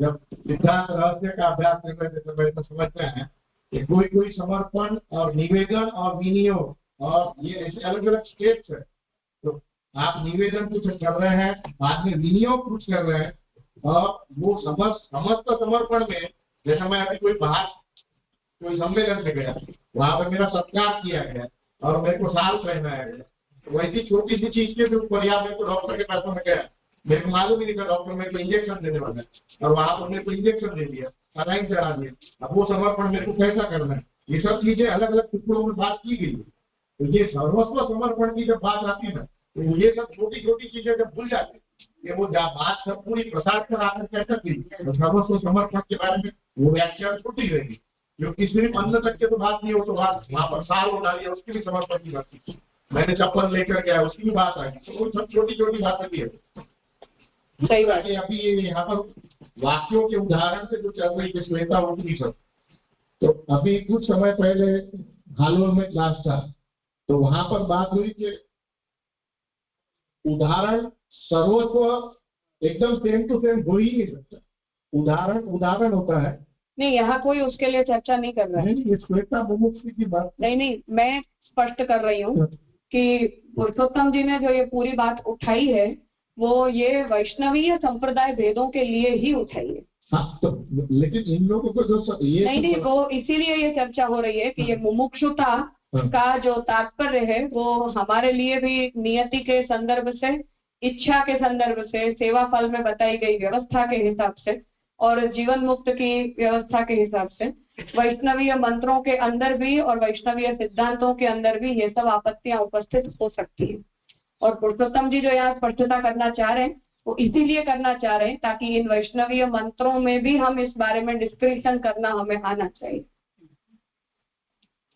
जब सिद्धांत रहस्य का अभ्यास करने समय तो समझते हैं कि कोई कोई समर्पण और निवेदन और विनियोग और ये ऐसे अलग अलग स्टेप्स है। तो आप निवेदन कुछ कर रहे हैं, बाद में विनियोग कुछ कर रहे हैं, और वो समस्त समर्पण में जैसे मैं अभी कोई सम्मेलन में गया, वहां पर मेरा सत्कार किया गया और मेरे को साल पहनाया गया, वैसी छोटी सी चीज के ऊपर या मेरे को डॉक्टर के पास में गया, मेरे को मालूम ही नहीं था डॉक्टर मेरे को इंजेक्शन देने वाला है, और वहां पर मेरे को इंजेक्शन दे दिया, सलाइन चढ़ा दिया। अब वो समर्पण मेरे को कैसा करना है, ये सब चीजें अलग अलग टुकड़ों में बात की गई। तो ये सर्वस्व समर्पण की जब बात आती है ना, तो ये सब छोटी छोटी चीजें जब भूल जाती है, वो बात सब पूरी प्रसाद पर आकर कैसा की, तो सर्वस्व समर्पण के बारे में वो व्याख्या छोटी रहेगी, क्योंकि सिर्फ अन्न तक के तो बात नहीं हो, तो बात वहाँ पर साल उठा लिया उसकी भी समर्पण की बात की, मैंने चप्पल लेकर गया उसकी भी बात आ गई, तो वो सब छोटी छोटी बातें भी है। सही बात है। अभी ये यहाँ पर वाक्यों के उदाहरण से जो चल रही श्वेता उठनी सब, तो अभी कुछ समय पहले हालोर में क्लास था, तो वहां पर बात हुई कि उदाहरण सर्वस्व एकदम सेम टू सेम हो ही नहीं सकता। उदाहरण होता है, नहीं, यहाँ कोई उसके लिए चर्चा नहीं कर रहा है। नहीं, ये श्वेता मुमुक्षु की बात नहीं, मैं स्पष्ट कर रही हूँ कि पुरुषोत्तम जी ने जो ये पूरी बात उठाई है वो ये वैष्णवीय संप्रदाय भेदों के लिए ही उठाई है। हाँ, तो लेकिन इन लोगों को जो ये नहीं, वो इसीलिए ये चर्चा हो रही है कि ये मुमुक्षुता का जो तात्पर्य है वो हमारे लिए भी नियति के संदर्भ से, इच्छा के संदर्भ से, सेवा फल में बताई गई व्यवस्था के हिसाब से और जीवन मुक्त की व्यवस्था के हिसाब से, वैष्णवीय मंत्रों के अंदर भी और वैष्णवीय सिद्धांतों के अंदर भी ये सब आपत्तियां उपस्थित हो सकती हैं। और पुरुषोत्तम जी जो यहाँ स्पष्टता करना चाह रहे हैं वो इसीलिए करना चाह रहे हैं ताकि इन वैष्णवीय मंत्रों में भी हम इस बारे में डिस्क्रिप्शन करना हमें आना चाहिए,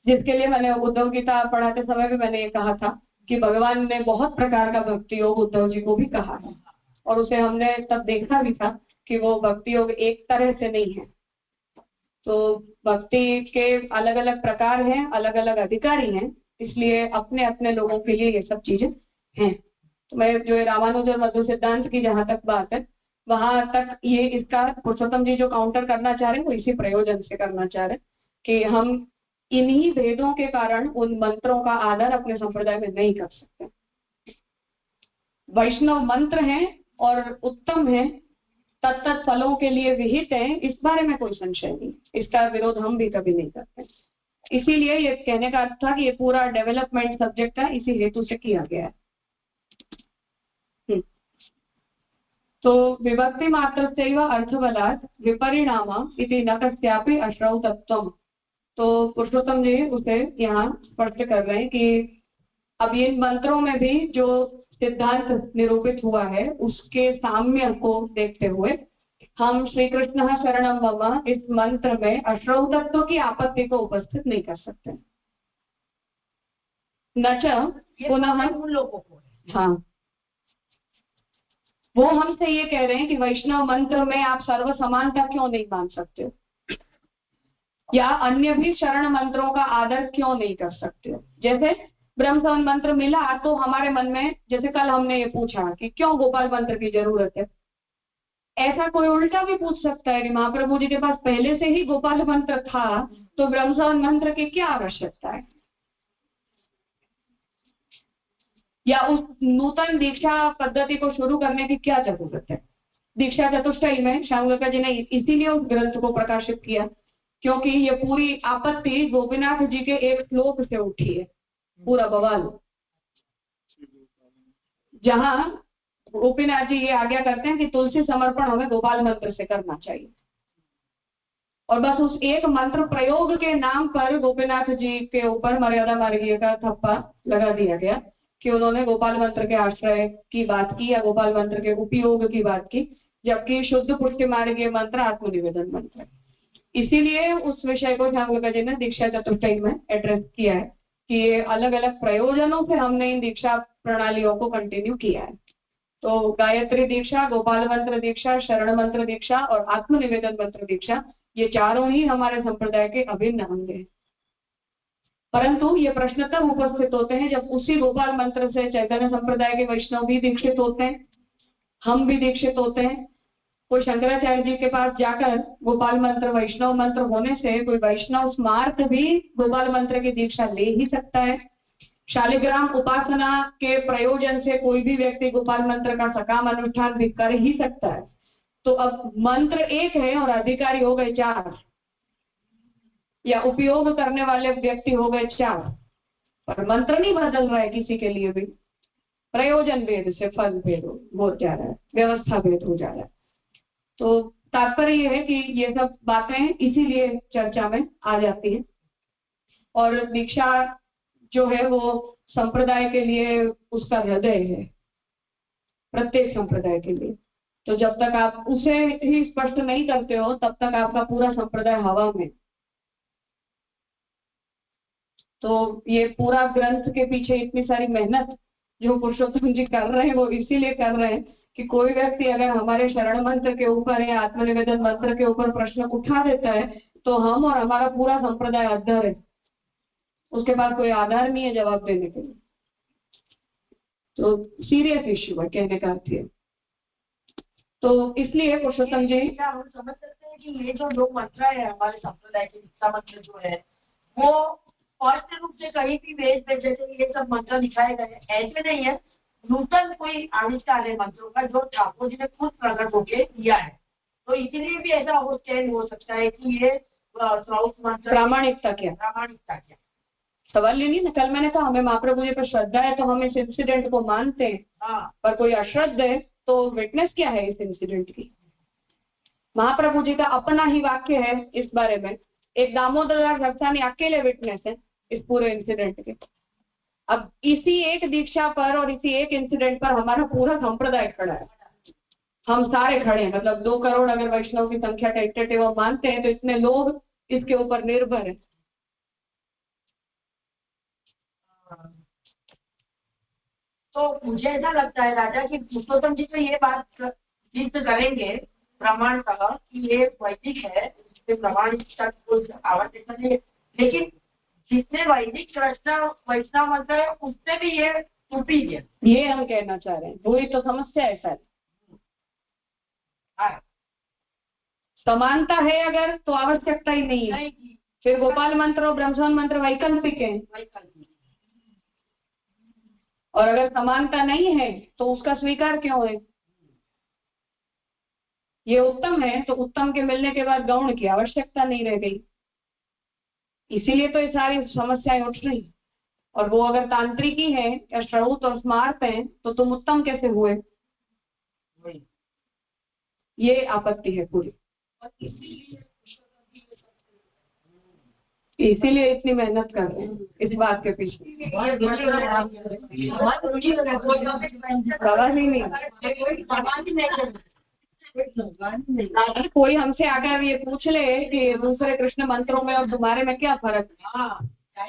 जिसके लिए मैंने उद्धव गीता पढ़ाते समय भी मैंने ये कहा था कि भगवान ने बहुत प्रकार का भक्ति योग उद्धव जी को भी कहा है और उसे हमने तब देखा भी था कि वो भक्ति योग एक तरह से नहीं है। तो भक्ति के अलग अलग प्रकार हैं, अलग अलग अधिकारी हैं, इसलिए अपने अपने लोगों के लिए ये सब चीजें हैं। तो मैं जो रामानुज और मधु सिद्धांत की जहां तक बात है वहां तक ये इसका पुरुषोत्तम जी जो काउंटर करना चाह रहे हैं वो इसी प्रयोजन से करना चाह रहे हैं कि हम इन्हीं भेदों के कारण उन मंत्रों का आदर अपने संप्रदाय में नहीं कर सकते। वैष्णव मंत्र हैं और उत्तम हैं, तत्त फलों के लिए विहित हैं, इस बारे में कोई संशय नहीं, इसका विरोध हम भी कभी नहीं करते। इसीलिए ये कहने का अर्थ था कि ये पूरा डेवलपमेंट सब्जेक्ट है, इसी हेतु से किया गया है। तो विभक्ति मात्र से अर्थबलात् विपरिणाम इति न कस्यापि अश्रौतत्वम्। तो पुरुषोत्तम जी उसे यहाँ स्पष्ट कर रहे हैं कि अब इन मंत्रों में भी जो सिद्धांत निरूपित हुआ है उसके साम्य को देखते हुए हम श्री कृष्ण शरणम मम इस मंत्र में अश्रौतत्व की आपत्ति को उपस्थित नहीं कर सकते। न च पुनः उन लोगों को, हाँ, वो हमसे ये कह रहे हैं कि वैष्णव मंत्र में आप सर्व समानता क्यों नहीं मान सकते हो, या अन्य भी शरण मंत्रों का आदर क्यों नहीं कर सकते हो। जैसे ब्रह्म संबंध मंत्र मिला तो हमारे मन में, जैसे कल हमने ये पूछा कि क्यों गोपाल मंत्र की जरूरत है, ऐसा कोई उल्टा भी पूछ सकता है कि महाप्रभु जी के पास पहले से ही गोपाल मंत्र था तो ब्रह्म संबंध मंत्र की क्या आवश्यकता है, या उस नूतन दीक्षा पद्धति को शुरू करने की क्या जरूरत है। दीक्षा चतुष्टयी में श्यामगंगा जी ने इसीलिए उस ग्रंथ को प्रकाशित किया क्योंकि ये पूरी आपत्ति गोपीनाथ जी के एक श्लोक से उठी है, पूरा बवाल, जहां गोपीनाथ जी ये आज्ञा करते हैं कि तुलसी समर्पण हमें गोपाल मंत्र से करना चाहिए। और बस उस एक मंत्र प्रयोग के नाम पर गोपीनाथ जी के ऊपर मर्यादा मार्गीय का थप्पा लगा दिया गया कि उन्होंने गोपाल मंत्र के आश्रय की बात की या गोपाल मंत्र के उपयोग की बात की, जबकि शुद्ध पुष्टि मार्गीय मंत्र आत्मनिवेदन मंत्र है। इसीलिए उस विषय को श्यामगंगा जी ने दीक्षा चतुष्टयी में एड्रेस किया है कि ये अलग अलग प्रयोजनों से हमने इन दीक्षा प्रणालियों को कंटिन्यू किया है। तो गायत्री दीक्षा, गोपाल मंत्र दीक्षा, शरण मंत्र दीक्षा और आत्मनिवेदन मंत्र दीक्षा, ये चारों ही हमारे संप्रदाय के अभिन्न अंग हैं। परंतु ये प्रश्न तब उपस्थित होते हैं जब उसी गोपाल मंत्र से चैतन्य संप्रदाय के वैष्णव भी दीक्षित होते हैं, हम भी दीक्षित होते हैं। कोई शंकराचार्य जी के पास जाकर गोपाल मंत्र वैष्णव मंत्र होने से कोई वैष्णव स्मार्त भी गोपाल मंत्र की दीक्षा ले ही सकता है। शालिग्राम उपासना के प्रयोजन से कोई भी व्यक्ति गोपाल मंत्र का सकाम अनुष्ठान भी कर ही सकता है। तो अब मंत्र एक है और अधिकारी हो गए 4, या उपयोग करने वाले व्यक्ति हो गए 4, पर मंत्र नहीं बदल रहा है किसी के लिए भी। प्रयोजन भेद से फल भेद हो जा रहा है, व्यवस्था भेद हो जा रहा है। तो तात्पर्य ये है कि ये सब बातें इसीलिए चर्चा में आ जाती है। और दीक्षा जो है वो संप्रदाय के लिए उसका हृदय है, प्रत्येक संप्रदाय के लिए। तो जब तक आप उसे ही स्पष्ट नहीं करते हो तब तक आपका पूरा संप्रदाय हवा में। तो ये पूरा ग्रंथ के पीछे इतनी सारी मेहनत जो पुरुषोत्तम जी कर रहे हैं वो इसीलिए कर रहे हैं कि कोई व्यक्ति अगर हमारे शरण मंत्र के ऊपर या आत्मनिवेदन मंत्र के ऊपर प्रश्न उठा देता है तो हम और हमारा पूरा संप्रदाय अद्धर है, उसके पास कोई आधार नहीं है जवाब देने के लिए। तो सीरियस इश्यू है कहने का अर्थ है। तो इसलिए पुरुषोत्तम जी हम समझ सकते हैं हैं कि ये जो मंत्र है हमारे संप्रदाय के दीक्षा मंत्र जो है वो स्पष्ट रूप से कहीं भी वेद में जैसे ये सब मंत्र दिखाए गए ऐसे नहीं है, नूतन कोई आविष्कार है मंत्रों का जो ठाकुर जी ने खुद प्रकट होके किया है। तो इसीलिए भी ऐसा हो चयन हो सकता है कि ये श्राउत मंत्र प्रामाणिकता क्या सवाल ये नहीं ना। कल मैंने कहा हमें महाप्रभु जी पर श्रद्धा है तो हम इस इंसिडेंट को मानते हैं, पर कोई अश्रद्ध है तो विटनेस क्या है इस इंसिडेंट की। महाप्रभु जी का अपना ही वाक्य है इस बारे में। एक दामोदर रसानी अकेले विटनेस है इस पूरे इंसिडेंट के। अब इसी एक दीक्षा पर और इसी एक इंसिडेंट पर हमारा पूरा संप्रदाय खड़ा है, हम सारे खड़े हैं। मतलब 2 करोड़ अगर वैष्णव की संख्या टेंटेटिव हम मानते हैं तो इतने लोग इसके ऊपर निर्भर है। तो मुझे ऐसा लगता है राजा कि पुरुषोत्तम जी तो ये बात सिद्ध करेंगे प्रमाणतः कि ये वैदिक है, इससे प्रमाण आवश्यकता नहीं है, लेकिन जितने वैदिक वैष्णव मंत्र है उससे भी ये त्रुटि है, ये हम कहना चाह रहे हैं। वही तो समस्या है सर। समानता है अगर तो आवश्यकता ही नहीं है। फिर गोपाल मंत्र और ब्रह्मस्वरूप मंत्र वैकल्पिक है, और अगर समानता नहीं है तो उसका स्वीकार क्यों है। ये उत्तम है तो उत्तम के मिलने के बाद गौण की आवश्यकता नहीं रह गई। इसीलिए तो ये सारी समस्याएं उठ रही। और वो अगर तांत्रिकी है या श्रौत और स्मार्त है तो तुम उत्तम कैसे हुए, ये आपत्ति है पूरी। इसीलिए इतनी मेहनत कर रहे हैं इस बात के पीछे। सवाल ही नहीं। कोई हमसे अगर ये पूछ ले कि दूसरे कृष्ण मंत्रों में और तुम्हारे में क्या फर्क है,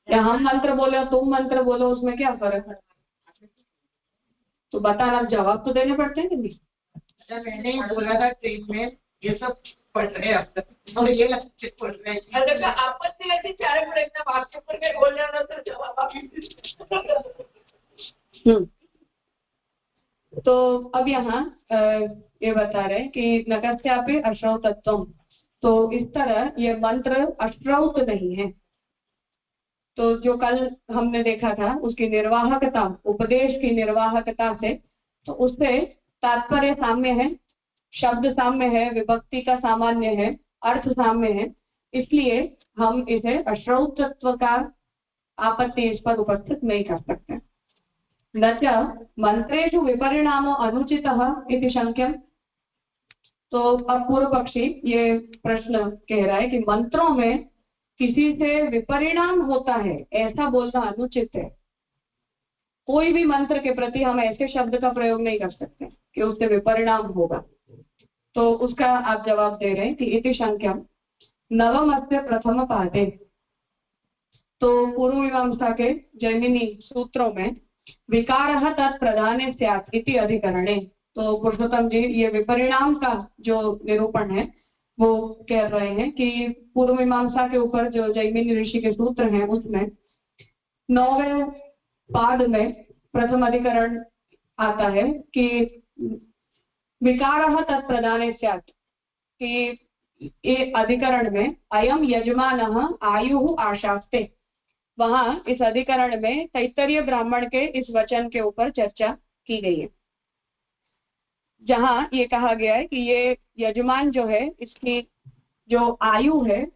या हम मंत्र बोले तुम मंत्र बोलो, उसमें क्या फर्क है, तो बताना, जवाब तो देने पड़ते हैं कि नहीं। मैंने ही बोला था ट्रेन में ये सब पढ़ रहे हैं अब तक और ये पढ़ रहे हैं। अगर आपत्ति लगती चारे पढ़े एकदम आपके ऊपर के बोल रहा था तो जवाब तो अब यहाँ ये बता रहे हैं कि नगस्यापि अश्रौतत्वम, तो इस तरह ये मंत्र अश्रौत नहीं है। तो जो कल हमने देखा था उसकी निर्वाहकता, उपदेश की निर्वाहकता से, तो उससे तात्पर्य साम्य है, शब्द साम्य है, विभक्ति का सामान्य है, अर्थ साम्य है, इसलिए हम इसे अश्रौतत्व का आपत्ति इस पर उपस्थित नहीं कर सकते। न च मंत्रेषु विपरिणामो अनुचितः इति शंक्यम। तो अब पूर्व पक्षी ये प्रश्न कह रहा है कि मंत्रों में किसी से विपरिणाम होता है ऐसा बोलना अनुचित है। कोई भी मंत्र के प्रति हम ऐसे शब्द का प्रयोग नहीं कर सकते कि उससे विपरिणाम होगा। तो उसका आप जवाब दे रहे हैं कि इति शंक्यम नवमस्य प्रथम पादे। तो पूर्व मीमांसा के जैमिनी सूत्रों में विकारः तत्प्रधाने स्यात् इति अधिकरणे, तो पुरुषोत्तम जी ये विपरिणाम का जो निरूपण है वो कह रहे हैं कि पूर्व मीमांसा के ऊपर जो जैमिनी ऋषि के सूत्र हैं उसमें 9वें पाद में प्रथम अधिकरण आता है कि विकारः तत्प्रधाने स्यात्, कि ये अधिकरण में अयम यजमानः आयुः आशास्ते, वहां इस अधिकरण में तैत्तरीय ब्राह्मण के इस वचन के ऊपर चर्चा की गई है, जहां ये कहा गया है कि ये यजमान जो है इसकी जो आयु है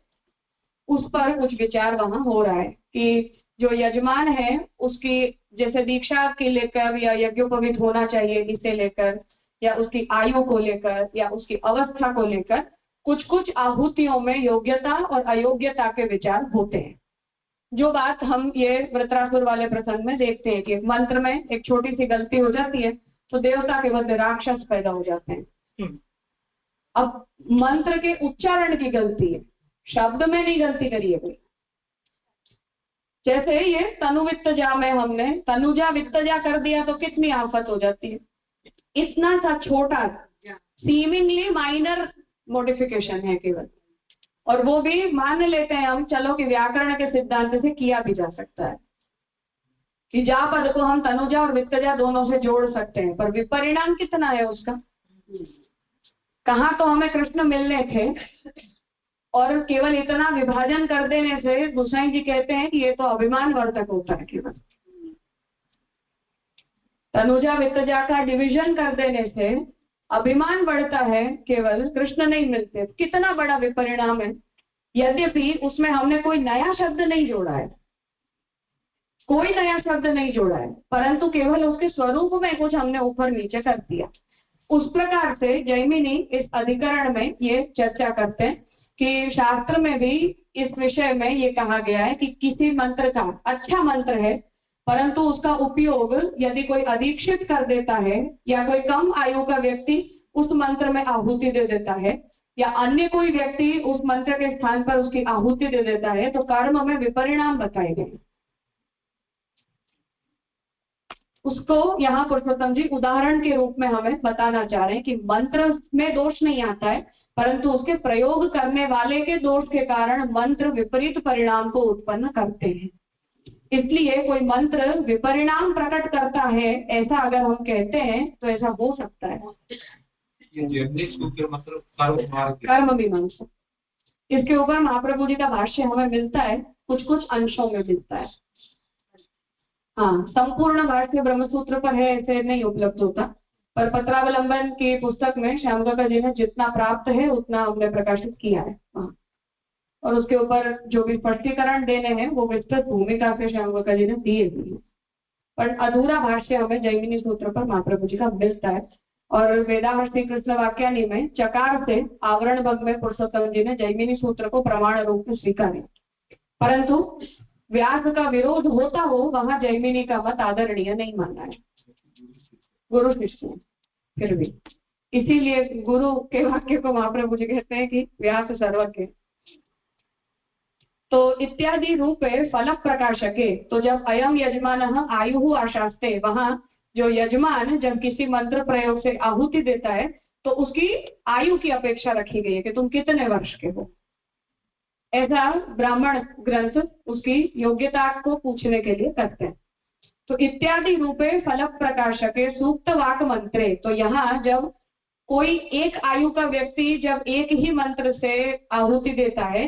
उस पर कुछ विचार वहां हो रहा है कि जो यजमान है उसकी जैसे दीक्षा के लेकर या यज्ञोपवीत होना चाहिए इसे लेकर, या उसकी आयु को लेकर, या उसकी अवस्था को लेकर कुछ कुछ आहुतियों में योग्यता और अयोग्यता के विचार होते हैं। जो बात हम ये वृत्रासुर वाले प्रसंग में देखते हैं कि मंत्र में एक छोटी सी गलती हो जाती है तो देवता के बदले राक्षस पैदा हो जाते हैं। अब मंत्र के उच्चारण की गलती है, शब्द में नहीं गलती करी है कोई। जैसे ये तनुवित्तजा में हमने तनुजा वित्तजा कर दिया तो कितनी आफत हो जाती है। इतना सा छोटा सीमिंगली माइनर मॉडिफिकेशन है केवल, और वो भी मान लेते हैं हम चलो कि व्याकरण के सिद्धांत से किया भी जा सकता है कि जा पद को हम तनुजा और वित्तजा दोनों से जोड़ सकते हैं, पर विपरिणाम कितना है उसका। कहाँ तो हमें कृष्ण मिलने थे, और केवल इतना विभाजन कर देने से गोसाई जी कहते हैं कि ये तो अभिमान वर्धक होता है। केवल तनुजा वित्तजा का डिवीजन कर देने से अभिमान बढ़ता है, केवल कृष्ण नहीं मिलते। कितना बड़ा विपरिणाम है। यद्यपि उसमें हमने कोई नया शब्द नहीं जोड़ा है, कोई नया शब्द नहीं जोड़ा है, परंतु केवल उसके स्वरूप में कुछ हमने ऊपर नीचे कर दिया। उस प्रकार से जैमिनी इस अधिकरण में ये चर्चा करते हैं कि शास्त्र में भी इस विषय में ये कहा गया है कि किसी मंत्र का अच्छा मंत्र है, परंतु उसका उपयोग यदि कोई अदीक्षित कर देता है या कोई कम आयु का व्यक्ति उस मंत्र में आहुति दे देता है या अन्य कोई व्यक्ति उस मंत्र के स्थान पर उसकी आहुति दे देता है, तो कर्म में विपरिणाम बताए गए। उसको यहाँ पुरुषोत्तम जी उदाहरण के रूप में हमें बताना चाह रहे हैं कि मंत्र में दोष नहीं आता है, परंतु उसके प्रयोग करने वाले के दोष के कारण मंत्र विपरीत परिणाम को उत्पन्न करते हैं। इसलिए कोई मंत्र विपरिणाम प्रकट करता है, ऐसा अगर हम कहते हैं तो ऐसा हो सकता है। मतलब कर्म मीमांसा, इसके ऊपर महाप्रभु जी का भाष्य हमें मिलता है, कुछ कुछ अंशों में मिलता है। हाँ, संपूर्ण भाष्य ब्रह्मसूत्र पर है ऐसे नहीं उपलब्ध होता, पर पत्रावलंबन की पुस्तक में श्यामकाका जी ने जितना प्राप्त है उतना हमने प्रकाशित किया है। हाँ, और उसके ऊपर जो भी स्पष्टीकरण देने हैं वो विस्तृत भूमिका से श्यामकाका जी ने दिए हुए हैं, पर अधूरा भाष्य हमें जैमिनी सूत्र पर महाप्रभु जी का मिलता है। और वेदांत श्री कृष्ण वाक्यानि में चकार से आवरण भग में पुरुषोत्तम जी ने जैमिनी सूत्र को प्रमाण रूप में स्वीकारे, परंतु व्यास का विरोध होता हो वहां जैमिनी का मत आदरणीय नहीं माना है। गुरु शिष्य फिर भी, इसीलिए गुरु के वाक्य को महाप्रभु जी कहते हैं कि व्यास सर्वज्ञ। तो इत्यादि रूपे फल प्रकाशके, तो जब अयम यजमान आयु आशास्ते, वहां जो यजमान जब किसी मंत्र प्रयोग से आहुति देता है तो उसकी आयु की अपेक्षा रखी गई है कि तुम कितने वर्ष के हो। ऐसा ब्राह्मण ग्रंथ उसकी योग्यता को पूछने के लिए करते हैं। तो इत्यादि रूपे फल प्रकाशके सूक्त वाक मंत्रे, तो यहाँ जब कोई एक आयु का व्यक्ति जब एक ही मंत्र से आहुति देता है,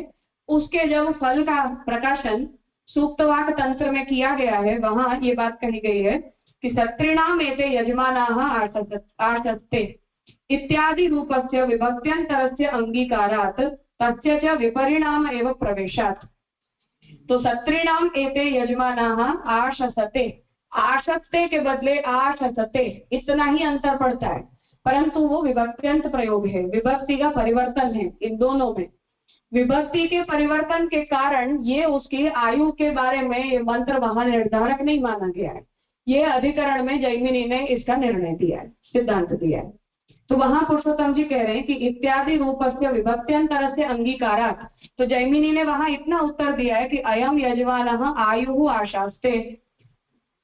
उसके जब फल का प्रकाशन सूक्त वाक तंत्र में किया गया है, वहां ये बात कही गई है कि सत्रिणाम एते यजमानाः आशस्ते इत्यादि रूपस्य विभक्त्यन्तरस्य अंगीकारात् तस्य च विपरिणाम एव प्रवेशात्। तो सत्रिणाम एते यजमानाः आशसते, आशस्ते के बदले आशसते, इतना ही अंतर पड़ता है, परंतु वो विभक्त्यंत प्रयोग है, विभक्ति का परिवर्तन है। इन दोनों में विभक्ति के परिवर्तन के कारण ये उसकी आयु के बारे में ये मंत्र वहां निर्धारक नहीं माना गया है। ये अधिकरण में जैमिनी ने इसका निर्णय दिया है, सिद्धांत दिया है। तो वहां पुरुषोत्तम जी कह रहे हैं कि इत्यादि रूपस्य विभक्त्यंतर से अंगीकारात्, तो जैमिनी ने वहां इतना उत्तर दिया है कि अयम यजमानः आयु आशास्ते,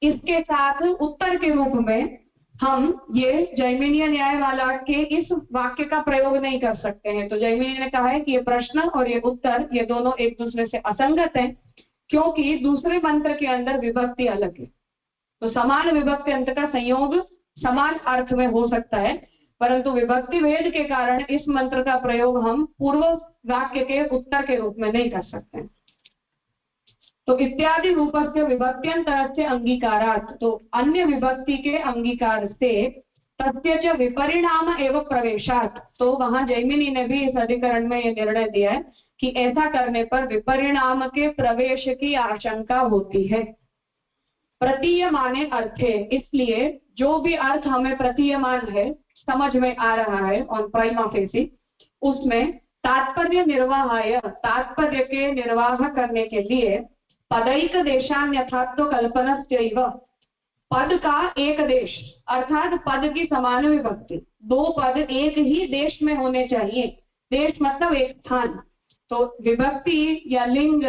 इसके साथ उत्तर के रूप में हम ये जैमिनीय न्याय वाला के इस वाक्य का प्रयोग नहीं कर सकते हैं। तो जैमिनी ने कहा है कि ये प्रश्न और ये उत्तर ये दोनों एक दूसरे से असंगत हैं, क्योंकि दूसरे मंत्र के अंदर विभक्ति अलग है। तो समान विभक्ति अंत का संयोग समान अर्थ में हो सकता है, परंतु विभक्ति भेद के कारण इस मंत्र का प्रयोग हम पूर्व वाक्य के उत्तर के रूप में नहीं कर सकते। तो इत्यादि रूपस्य विभक्त्यंतरस्य अंगीकारात्, तो अन्य विभक्ति के अंगीकार से तस्य च विपरिणाम एवं प्रवेशात्, तो वहां जैमिनी ने भी इस अधिकरण में ये निर्णय दिया है कि ऐसा करने पर विपरिणाम के प्रवेश की आशंका होती है। प्रतीयमाने अर्थे, इसलिए जो भी अर्थ हमें प्रतीयमान है, समझ में आ रहा है ऑन प्राइमा फेसी, उसमें तात्पर्य निर्वाहाय, तात्पर्य के निर्वाह करने के लिए पदैक देशान्यथात्व कल्पनस्यैव, पद का एक देश अर्थात पद की समान विभक्ति, दो पद एक ही देश में होने चाहिए। देश मतलब एक स्थान। तो विभक्ति या लिंग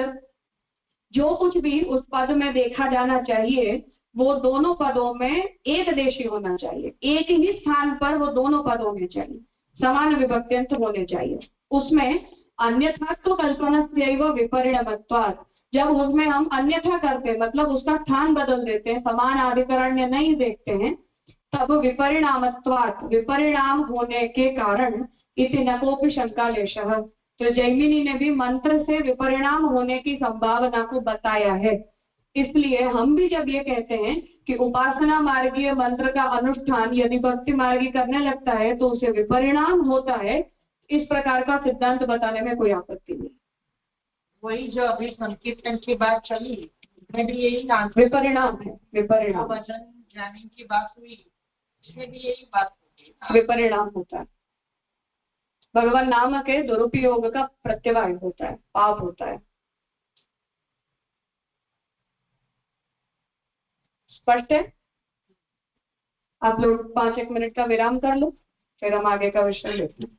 जो कुछ भी उस पद में देखा जाना चाहिए वो दोनों पदों में एक देशी होना चाहिए, एक ही स्थान पर वो दोनों पद होने चाहिए, समान विभक्त्यंत होने चाहिए। उसमें अन्यथा तो कल्पनस्यैव विपरिणामत्वात्, जब उसमें हम अन्यथा करते मतलब उसका स्थान बदल देते हैं, समान अधिकरण्य नहीं देखते हैं, तब विपरिणामत्वात्, विपरिणाम होने के कारण इति न कोपि शंकालेशः। तो जैमिनी ने भी मंत्र से विपरिणाम होने की संभावना को बताया है। इसलिए हम भी जब ये कहते हैं कि उपासना मार्गीय मंत्र का अनुष्ठान यदि भक्ति मार्गी करने लगता है तो उसे विपरिणाम होता है, इस प्रकार का सिद्धांत बताने में कोई आपत्ति नहीं। वही जो अभी संकीर्तन की बात चली उसमें भी यही विपरिणाम है, विपरिणाम, वचन ज्ञानी की बात हुई उसमें भी यही बात होगी, विपरिणाम होता है। भगवान नाम के दुरुपयोग का प्रत्यवाय होता है, पाप होता है। स्पष्ट है? आप लोग 5-1 मिनट का विराम कर लो, फिर हम आगे का विषय लेते हैं।